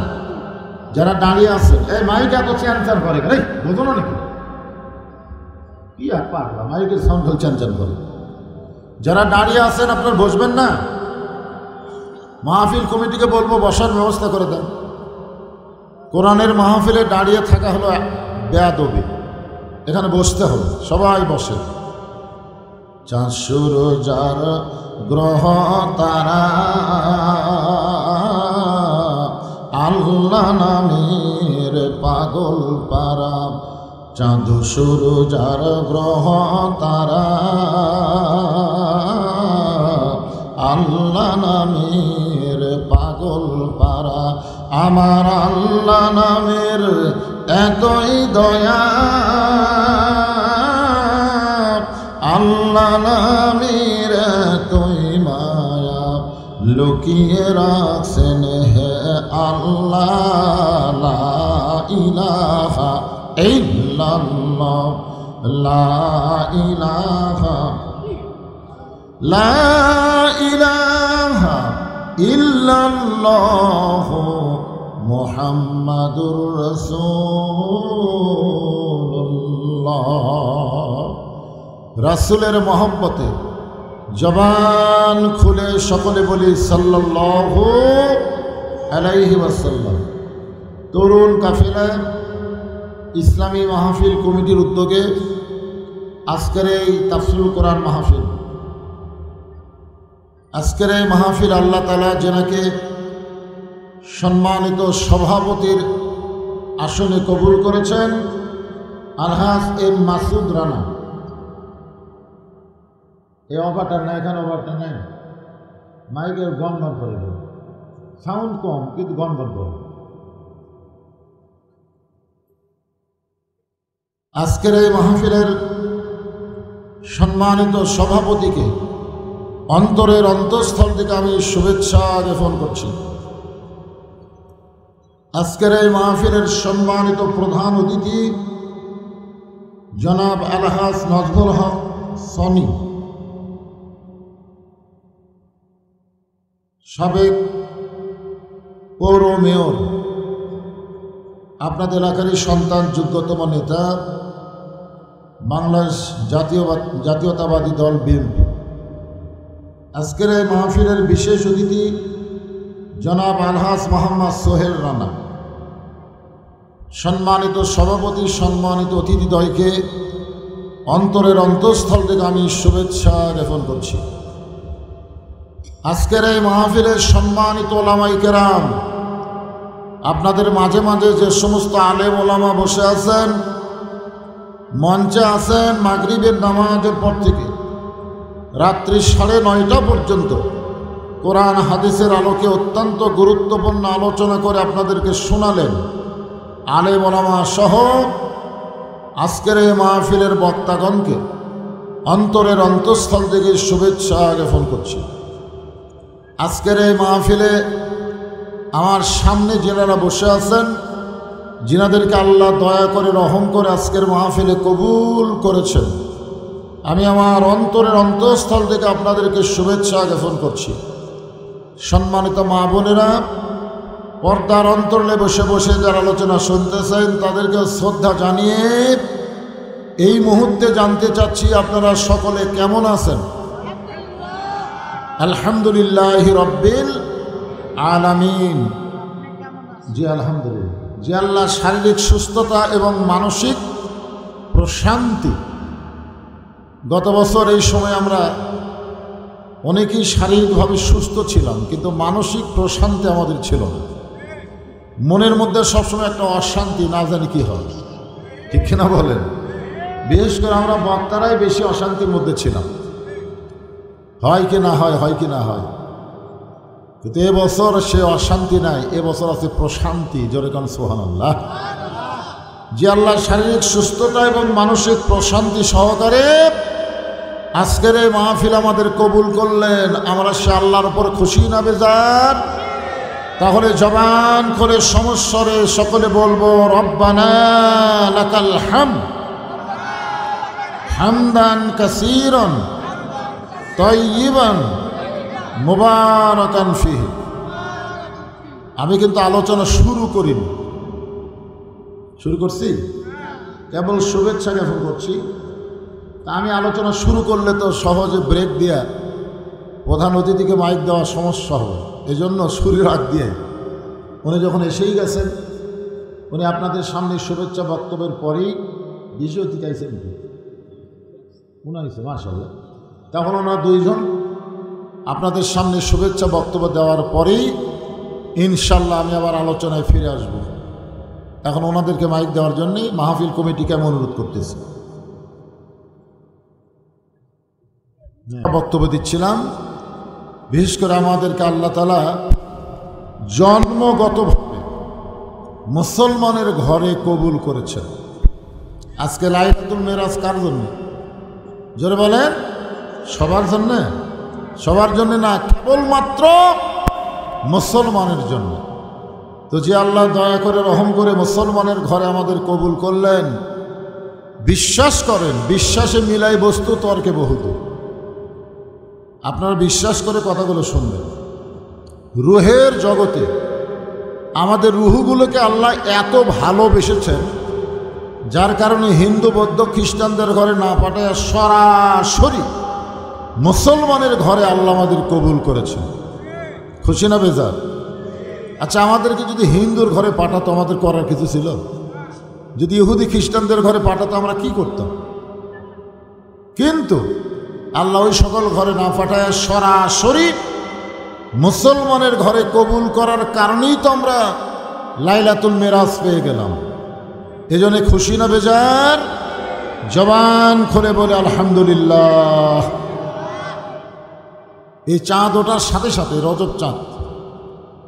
যারা দাঁড়িয়ে আছেন, এই মাইক এত চ্যানচান করে, বোঝো না নাকি? কি আর পারলাম, মাইকের সাউন্ড চ্যানচান করে। যারা দাঁড়িয়ে আছেন আপনার বসবেন না? মাহফিল কমিটিকে বলবো বসার ব্যবস্থা করে দেন। কোরআনের মাহফিলে দাঁড়িয়ে থাকা হলো বেয়াদবি, এখানে বসতে হবে, সবাই বসে। চাঁদ সূর্য যার গ্রহ তারা, আল্লাহ নামের পাগল পারা, চাঁদ সূর্য যার গ্রহ তারা, আল্লাহ নামের পাগল পারা, আমার আল্লাহ নামের এতই দয়া, আল্লাহ নামের এতই মায়া, লুকিয়ে রাখছেন হে আল্লাহ লা ইলাহা ইল্লাল্লাহ, লা ইলাহা লা ইলাহা ইল্লাল্লাহ, মুহাম্মাদুর রাসূলুল্লাহ। রাসূলের মহব্বতে জবান খুলে সকলে বলি সাল্লাল্লাহু আলাইহি ওয়াসাল্লাম। তরুণ কাফেলা ইসলামী মাহফিল কমিটির উদ্যোগে আজকের এই তাফসীরুল কোরআন মাহফিল, আজকের এই মাহফিল আল্লাহ তাআলা যেনাকে সম্মানিত সভাপতির আসনে কবুল করেছেন, আলহাজ এম মাসুদ রানা। এই অফারটা না, এখানে অফারটা নেই, মাইকের গনগন করে দেবে, সাউন্ড কম কিন্তু গনগন করে। আজকের এই মাহফিলের সম্মানিত সভাপতিকে অন্তরের অন্তঃস্থল থেকে আমি শুভেচ্ছা জ্ঞাপন করছি। আজকের এই মাহফিলের সম্মানিত প্রধান অতিথি জনাব আলহাজ নজরুল হক সনি, সাবেক পৌর মেয়র, আপনাদের এলাকারই সন্তান, যোগ্যতম নেতা, বাংলাদেশ জাতীয়তাবাদী দল বিএনপি। আজকের এই মাহফিলের বিশেষ অতিথি জনাব আলহাজ মোহাম্মদ সোহেল রানা। সম্মানিত সভাপতি, সম্মানিত অতিথিদ্বয়কে অন্তরের অন্তঃস্থল থেকে আমি শুভেচ্ছা জ্ঞাপন করছি। আজকের এই মাহফিলের সম্মানিত ওলামায়ে কেরাম, আপনাদের মাঝে মাঝে যে সমস্ত আলেম ওলামা বসে আছেন, মঞ্চে আছেন, মাগরিবের নামাজের পর থেকে রাত্রি 9:30 পর্যন্ত কোরআন হাদিসের আলোকে অত্যন্ত গুরুত্বপূর্ণ আলোচনা করে আপনাদেরকে শোনালেন, আলেম ওলামা সহ আজকের এই মাহফিলের বক্তাগণকে অন্তরের অন্তঃস্থল থেকে শুভেচ্ছা জ্ঞাপন করছি। আজকের এই মাহফিলে আমার সামনে যিনারা বসে আছেন, যিনাদেরকে আল্লাহ দয়া করে রহম করে আজকের মাহফিলে কবুল করেছেন, আমি আমার অন্তরের অন্তঃস্থল থেকে আপনাদেরকে শুভেচ্ছা জ্ঞাপন করছি। সম্মানিত মা বোনেরা, পর্দার অন্তরে বসে বসে যারা আলোচনা শুনতেছেন তাদেরকে শ্রদ্ধা জানিয়ে এই মুহূর্তে জানতে চাচ্ছি আপনারা সকলে কেমন আছেন? আলহামদুলিল্লাহ রব্বিল আলামিন। জি আলহামদুলিল্লাহ। জি আল্লাহ শারীরিক সুস্থতা এবং মানসিক প্রশান্তি। গত বছর এই সময় আমরা অনেকেই শারীরিকভাবে সুস্থ ছিলাম, কিন্তু মানসিক প্রশান্তি আমাদের ছিল না। মনের মধ্যে সবসময় একটা অশান্তি, না জানি কি হয়, ঠিক কিনা বলেন? বিশেষ করে আমরা বক্তারাই বেশি অশান্তির মধ্যে ছিলাম, হয় কি না হয়, হয় কি না হয়। কিন্তু এবছর সে অশান্তি নাই, এবছর আছে প্রশান্তি। জোরে কান সুবহানাল্লাহ। যে আল্লাহ শারীরিক সুস্থতা এবং মানসিক প্রশান্তি সহকারে আজকের এই মাহফিল আমাদের কবুল করলেন, আমরা সে আল্লাহর উপর খুশি না বেজার? তাহলে জবান করে সমস্বরে সকলে বলবো, রব্বানা লাকাল হামদ হামদান কাসীরান তাইয়িবান মুবারাকান ফিহি। আমি কিন্তু আলোচনা শুরু করিনি, শুরু করছি, কেবল শুভেচ্ছা জ্ঞাপন করছি। তা আমি আলোচনা শুরু করলে তো সহজে ব্রেক দিয়া প্রধান অতিথিকে মাইক দেওয়া সমস্যা হবে, এজন্য শুরুর আগ দিয়ে উনি যখন এসেই গেছেন, উনি আপনাদের সামনে শুভেচ্ছা বক্তব্যের পরেই বিশেষ অতিথি আইসেন, উনি আইসে মাশাআল্লাহ। তখন ওনারা দুইজন আপনাদের সামনে শুভেচ্ছা বক্তব্য দেওয়ার পরেই ইনশাল্লাহ আমি আবার আলোচনায় ফিরে আসব। এখন ওনাদেরকে মাইক দেওয়ার জন্যই মাহফিল কমিটিকে আমি অনুরোধ করতেছি। বক্তব্য দিচ্ছিলাম, বিশেষ করে আমাদেরকে আল্লাহ তাআলা জন্মগতভাবে মুসলমানের ঘরে কবুল করেছেন। আজকে লাইলাতুল মেরাজ কার জন্য? জোরে বলেন। সবার জন্য? সবার জন্য না, কেবলমাত্র মুসলমানের জন্য। তো যে আল্লাহ দয়া করে রহম করে মুসলমানের ঘরে আমাদের কবুল করলেন, বিশ্বাস করেন, বিশ্বাসে মিলাই বস্তু তর্কে বহুদূর। আপনারা বিশ্বাস করে কথাগুলো শুনবেন। রুহের জগতে আমাদের রুহগুলোকে আল্লাহ এত ভালোবেসেছেন, যার কারণে হিন্দু বৌদ্ধ খ্রিস্টানদের ঘরে না পাঠায় সরাসরি মুসলমানের ঘরে আল্লাহ আমাদের কবুল করেছেন। খুশি না বেজার? আচ্ছা, আমাদেরকে যদি হিন্দুর ঘরে পাঠাতো আমাদের করার কিছু ছিল? যদি ইহুদি খ্রিস্টানদের ঘরে পাঠাতো আমরা কি করতাম? কিন্তু আল্লাহ ওই সকল ঘরে না পাঠায় সরাসরি মুসলমানের ঘরে কবুল করার কারণেই তো আমরা লাইলাতুল মেরাজ পেয়ে গেলাম। এজন্য খুশি না বেজার? জবান খুলে বলে আলহামদুলিল্লাহ। এই চাঁদ ওঠার সাথে সাথে, রজব চাঁদ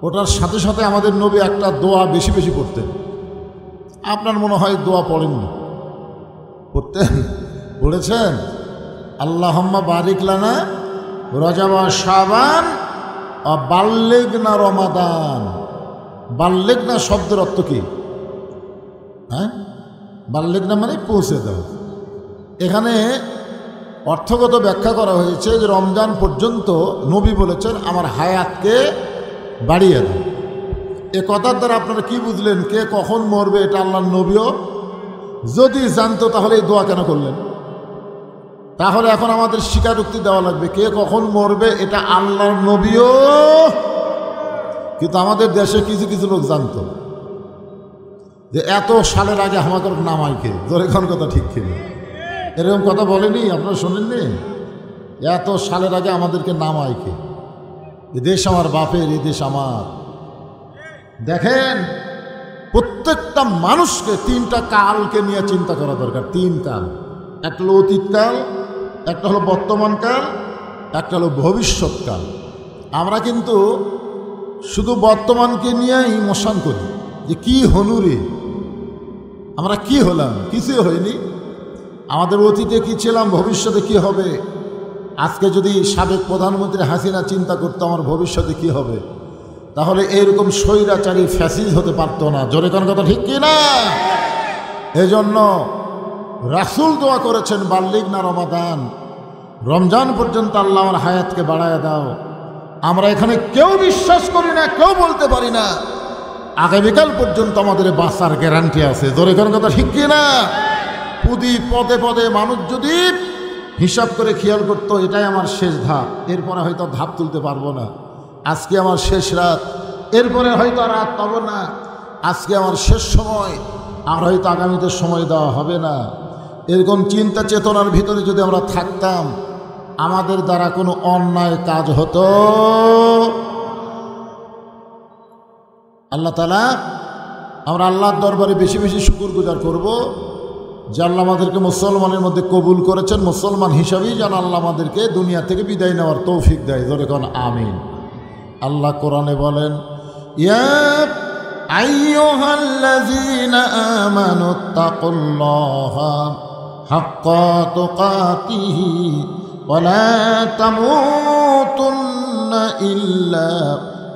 ওটার সাথে সাথে আমাদের নবী একটা দোয়া বেশি বেশি পড়তেন। আপনার মনে হয় দোয়া পড়েননি? পড়তেন, পড়েছেন। আল্লাহুম্মা বারিক লানা রজব শাবান বাল্লিগনা রমাদান। বাল্লিগনা শব্দের অর্থ কি? হ্যাঁ, বাল্লিগনা মানে পৌঁছে দাও। এখানে অর্থগত ব্যাখ্যা করা হয়েছে যে রমজান পর্যন্ত নবী বলেছেন আমার হায়াতকে বাড়িয়ে দাও। এ কথার দ্বারা আপনারা কি বুঝলেন? কে কখন মরবে এটা আল্লাহর নবীও যদি জানতো তাহলে এই দোয়া কেন করলেন? তাহলে এখন আমাদের স্বীকারোক্তি দেওয়া লাগবে কে কখন মরবে এটা আল্লাহর নবীও। কিন্তু আমাদের দেশে কিছু কিছু লোক জানতো যে এত সালের আগে আমাকে নামাই খেয়ে, ধরে কোন কথা ঠিক খেয়ে, এরকম কথা বলেনি? আপনারা শোনেননি? এত সালের আগে আমাদেরকে নামাই খেয়ে, এ দেশ আমার বাপের, এ দেশ আমার। দেখেন প্রত্যেকটা মানুষকে তিনটা কালকে নিয়ে চিন্তা করা দরকার। তিন কাল, একটা হলো অতীতকাল, একটা হলো বর্তমানকাল, একটা হলো ভবিষ্যৎকাল। আমরা কিন্তু শুধু বর্তমানকে নিয়েই ইমোশন করি যে কি হলু রে, আমরা কি হলাম, কিছুই হয়নি। আমাদের অতীতে কি ছিলাম, ভবিষ্যতে কি হবে। আজকে যদি সাবেক প্রধানমন্ত্রী হাসিনা চিন্তা করতো আমার ভবিষ্যতে কি হবে, তাহলে এরকম স্বৈরাচারী ফ্যাসিজ হতে পারতো না। জোরে কোন কথা ঠিক কি না? এজন্য রাসূল দোয়া করেছেন, বাল্লিগ না রমাদান, রমজান পর্যন্ত আল্লাহ আমার হায়াতকে বাড়ায় দাও। আমরা এখানে কেউ বিশ্বাস করি না, কেউ বলতে পারি না আগামীকাল পর্যন্ত আমাদের বাঁচার গ্যারান্টি আছে। জোরে কোন কথা ঠিক কি না? পদে পদে মানুষ যদি হিসাব করে খেয়াল করতো এটাই আমার শেষ ধাপ, এরপরে হয়তো ধাপ তুলতে পারবো না, আজকে আমার শেষ রাত, এরপরে হয়তো রাত পাবো না, আজকে আমার শেষ সময়, আর হয়তো আগামীতে সময় দেওয়া হবে না, এরকম চিন্তা চেতনার ভিতরে যদি আমরা থাকতাম, আমাদের দ্বারা কোনো অন্যায় কাজ হতো। আল্লাহ তাআলা, আমরা আল্লাহর দরবারে বেশি বেশি শুকরগুজার করব যে আল্লাহ আমাদেরকে মুসলমানের মধ্যে কবুল করেছেন, মুসলমান হিসাবেই যেন আল্লাহ আমাদেরকে দুনিয়া থেকে বিদায় নেওয়ার তৌফিক দেয়। জোরে কোন আমিন। আল্লাহ কোরআনে বলেন, ইয়া আইয়ুহাল্লাযীনা আমানুত্তাকুল্লাহা হাক্কা তুকাতিহি ওয়া লা তামুতুন্না ইল্লা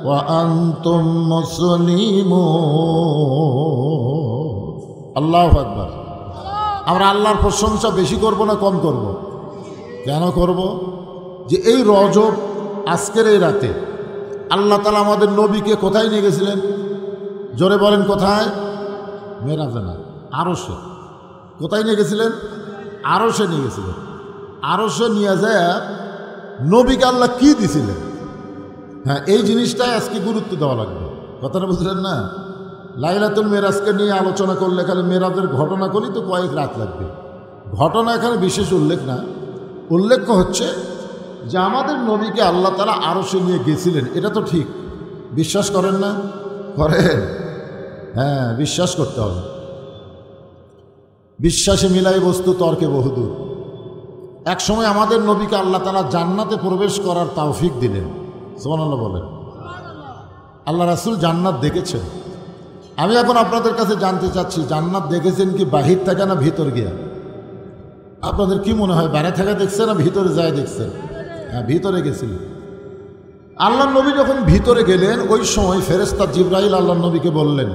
ওয়া আনতুম মুসলিমুন। আল্লাহু আকবার। আমরা আল্লাহর প্রশংসা বেশি করব না কম করব? কেন করব? যে এই রজব আজকের এই রাতে আল্লাহ তাআলা আমাদের নবীকে কোথায় নিয়ে গেছিলেন? জোরে বলেন কোথায়? মেরাজে না, আরশে। কোথায় নিয়ে গেছিলেন? আরশে নিয়ে গেছিলেন। আরশে নিয়ে যায় নবীকে আল্লাহ কি দিছিলেন? হ্যাঁ, এই জিনিসটাই আজকে গুরুত্ব দেওয়া লাগবে। কথাটা বুঝলেন না? লাইলাতুল মেরাজকে নিয়ে আলোচনা করলে খালি মেরাজের ঘটনা করি তো কয়েক রাত লাগবে। ঘটনা এখানে বিশেষ উল্লেখ না, উল্লেখ্য হচ্ছে যে আমাদের নবীকে আল্লাহ তাআলা আরশে নিয়ে গেছিলেন। এটা তো ঠিক, বিশ্বাস করেন না? করেন? হ্যাঁ, বিশ্বাস করতে হবে। বিশ্বাসে মিলাই বস্তু তর্কে বহুদূর। এক সময় আমাদের নবীকে আল্লাহ তাআলা জান্নাতে প্রবেশ করার তৌফিক দিলেন। সুবহানাল্লাহ বলেন। আল্লাহ রাসূল জান্নাত দেখেছেন। আমি এখন আপনাদের কাছে জানতে চাচ্ছি, জান্নাত দেখেছেন কি বাহির থেকে না ভিতর গিয়া? আপনাদের কি মনে হয়, বাইরে থেকে দেখছেন না ভিতরে যায় দেখছেন? হ্যাঁ, ভিতরে গেছিলেন। আল্লাহ নবী যখন ভিতরে গেলেন, ওই সময় ফেরেশতা জিবরাইল আল্লাহ নবীকে বললেন,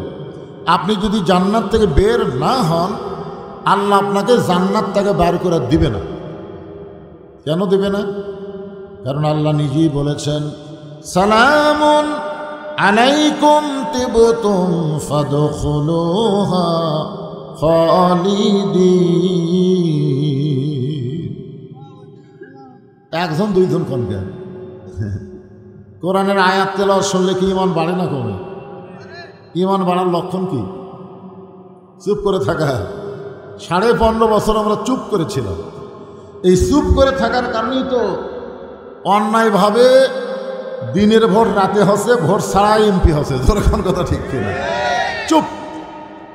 আপনি যদি জান্নাত থেকে বের না হন, আল্লাহ আপনাকে জান্নাত থেকে বের করে দিবে না। কেন দিবে না? কারণ আল্লাহ নিজেই বলেছেন, সালামুন আলাইকুম তিবতুম ফাদখুলুহা খালিদিন। একজন দুইজন কোন জ্ঞান? কোরআনের আয়াত তেলাওয়াত শুনলে কি ঈমান বাড়ে না কমে? ঈমান বাড়ার লক্ষণ কি? চুপ করে থাকা। 15.5 বছর আমরা চুপ করেছিলাম। এই চুপ করে থাকার কারণেই তো অন্যায়ভাবে দিনের ভোট রাতে হচ্ছে, ভোট ছাড়াই এমপি হচ্ছে। যখন কথা ঠিক কিনা? চুপ,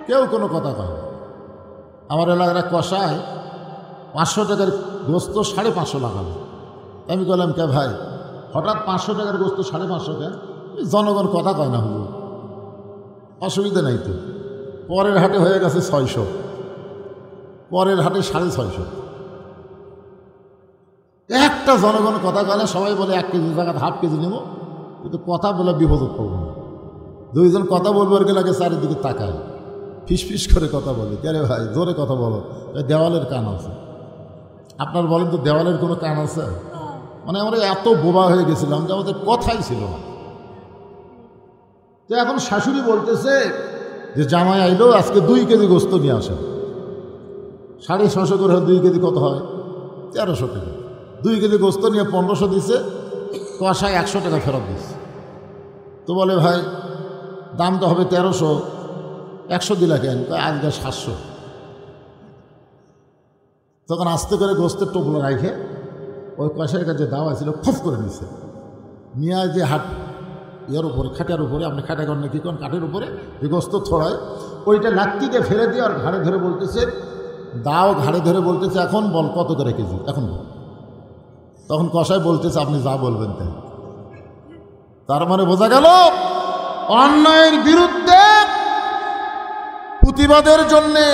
কেউ কোনো কথা কয় না। আমার এলাকার কষায় 500 টাকার গোস্ত 550 লাগালো। আমি বললাম, কে ভাই, হঠাৎ 500 টাকার গোস্ত 550 কেন? জনগণ কথা কয় না, হলো অসুবিধা নাই তো। পরের হাটে হয়ে গেছে 600, পরের হাটে 650। একটা জনগণ কথা কয় না, সবাই বলে 1 কেজি জায়গা হাফ কেজি নেব, কিন্তু কথা বলে বিপদ করবো না। দুইজন কথা বলবো আর গেলে চারিদিকে তাকায়, ফিস করে কথা বলে। কে রে ভাই, জোরে কথা বলো, দেওয়ালের কান আছে। আপনার বলেন তো, দেওয়ালের কোনো কান আছে? মানে আমরা এত বোবা হয়ে গেছিলাম যে আমাদের কথাই ছিল না। তো এখন শাশুড়ি বলতেছে যে জামাই আইলো, আজকে 2 কেজি গোস্ত নিয়ে আসেন। 650 করে 2 কেজি কত হয়? 1300 টাকা। 2 কেজি গোস্ত নিয়ে 1500 দিছে, কষায় 100 টাকা ফেরত দিচ্ছে। তো বলে, ভাই দাম তো হবে 1300, 100 দিলা কেন? আজকে 700। তখন আস্তে করে গোস্তের টোপলা রাখে ওই কষাইয়ের কাছে দাওয়া ছিল, ফুফ করে নিছে, নিয়ে যে ইয়ার উপরে, খাটের উপরে, আপনি খাটে করেন কী করেন, কাঠের উপরে এই গোস্ত ছড়ায়, ওইটা লাত্তিতে ফেলে দিয়ে আর ঘাড়ে ধরে বলতেছে, দাও ঘাড়ে ধরে বলতেছে, এখন বল কত করে কেজি, এখন বল। তখন কসাই বলতেছে আপনি যা বলবেন তাই। তার মানে বোঝা গেল অন্যায়ের বিরুদ্ধে প্রতিবাদের জন্যে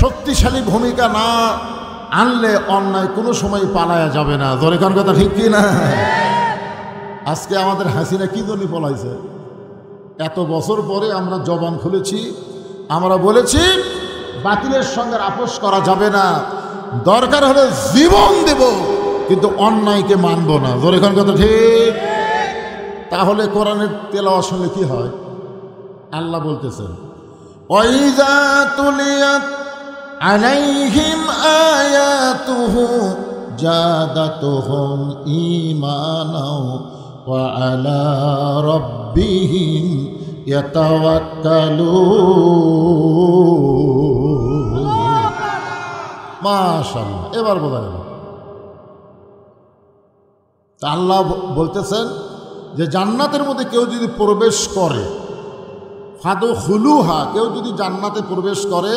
শক্তিশালী ভূমিকা না আনলে অন্যায় কোনো সময় পালায়া যাবে না। জোরে কোন কথা ঠিক কি না? আজকে আমাদের হাসিনা কি জন্য পলাইছে? এত বছর পরে আমরা জবান খুলেছি, আমরা বলেছি বাতিলের সঙ্গে আপোষ করা যাবে না, দরকার হলে জীবন দেব কিন্তু অন্যায়কে মানব না। জোরে কোন কথা ঠিক? তাহলে কোরআনের তেলাওয়াত শুনলে কি হয়? আল্লাহ বলতেছেন ওয়াইযা তুলিয়াত আলাইহিম আয়াতুহু জাদাতুহুম ঈমানাও ওয়া আলা রাব্বিহিম ইয়াতাওয়াক্কালুন। মাশাআল্লাহ, এবার বোঝা গেল। আল্লাহ বলতেছেন যে জান্নাতের মধ্যে কেউ যদি প্রবেশ করে, ফাদখুলুহা, কেউ যদি জান্নাতে প্রবেশ করে,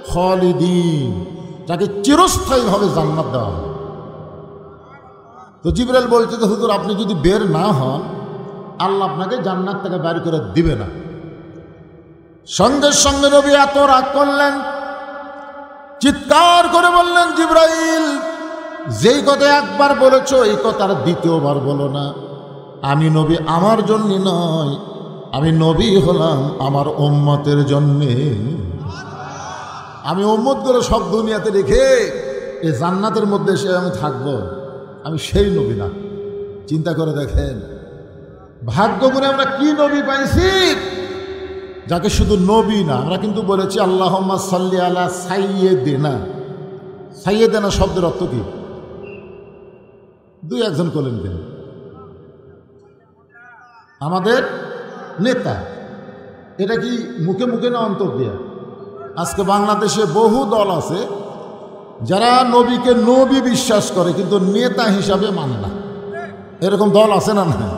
খালিদিন, যাকে চিরস্থায়ীভাবে জান্নাত দেওয়া হয়। তো জিবরাইল বলছে যে হুজুর আপনি যদি বের না হন আল্লাহ আপনাকে জান্নাত থেকে বের করে দিবে না। সঙ্গে সঙ্গে নবী এত রাগ করলেন, চিৎকার করে বললেন জিবরাইল যেই কথা একবার বলেছ এই কথা আর দ্বিতীয়বার বলো না। আমি নবী আমার জন্য নয়, আমি নবী হলাম আমার উম্মতের জন্যে। আমি উম্মতগুলো সব দুনিয়াতে রেখে এই জান্নাতের মধ্যে এসে আমি থাকবো, আমি সেই নবী না। চিন্তা করে দেখেন ভাগ্য করে আমরা কি নবী পাইছি, যাকে শুধু নবী না, আমরা কিন্তু বলেছি আল্লাহুম্মা সাল্লি আলা সাইয়্যিদিনা। সাইয়্যিদিনা শব্দের অর্থ কি? দুই একজন বলেন কেন? আমাদের নেতা। এটা কি মুখে মুখে না অন্তর দিয়া? আজকে বাংলাদেশে বহু দল আছে যারা নবীকে নবী বিশ্বাস করে কিন্তু নেতা হিসাবে মানে না। এরকম দল আছে না? না,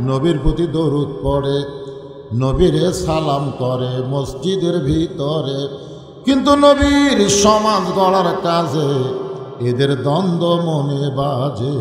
নবীর প্রতি দরুদ পড়ে, নবীরে সালাম করে মসজিদের ভিতরে, কিন্তু নবীর সমাজ গড়ার কাজে এদের দ্বন্দ্ব মনে বাজে।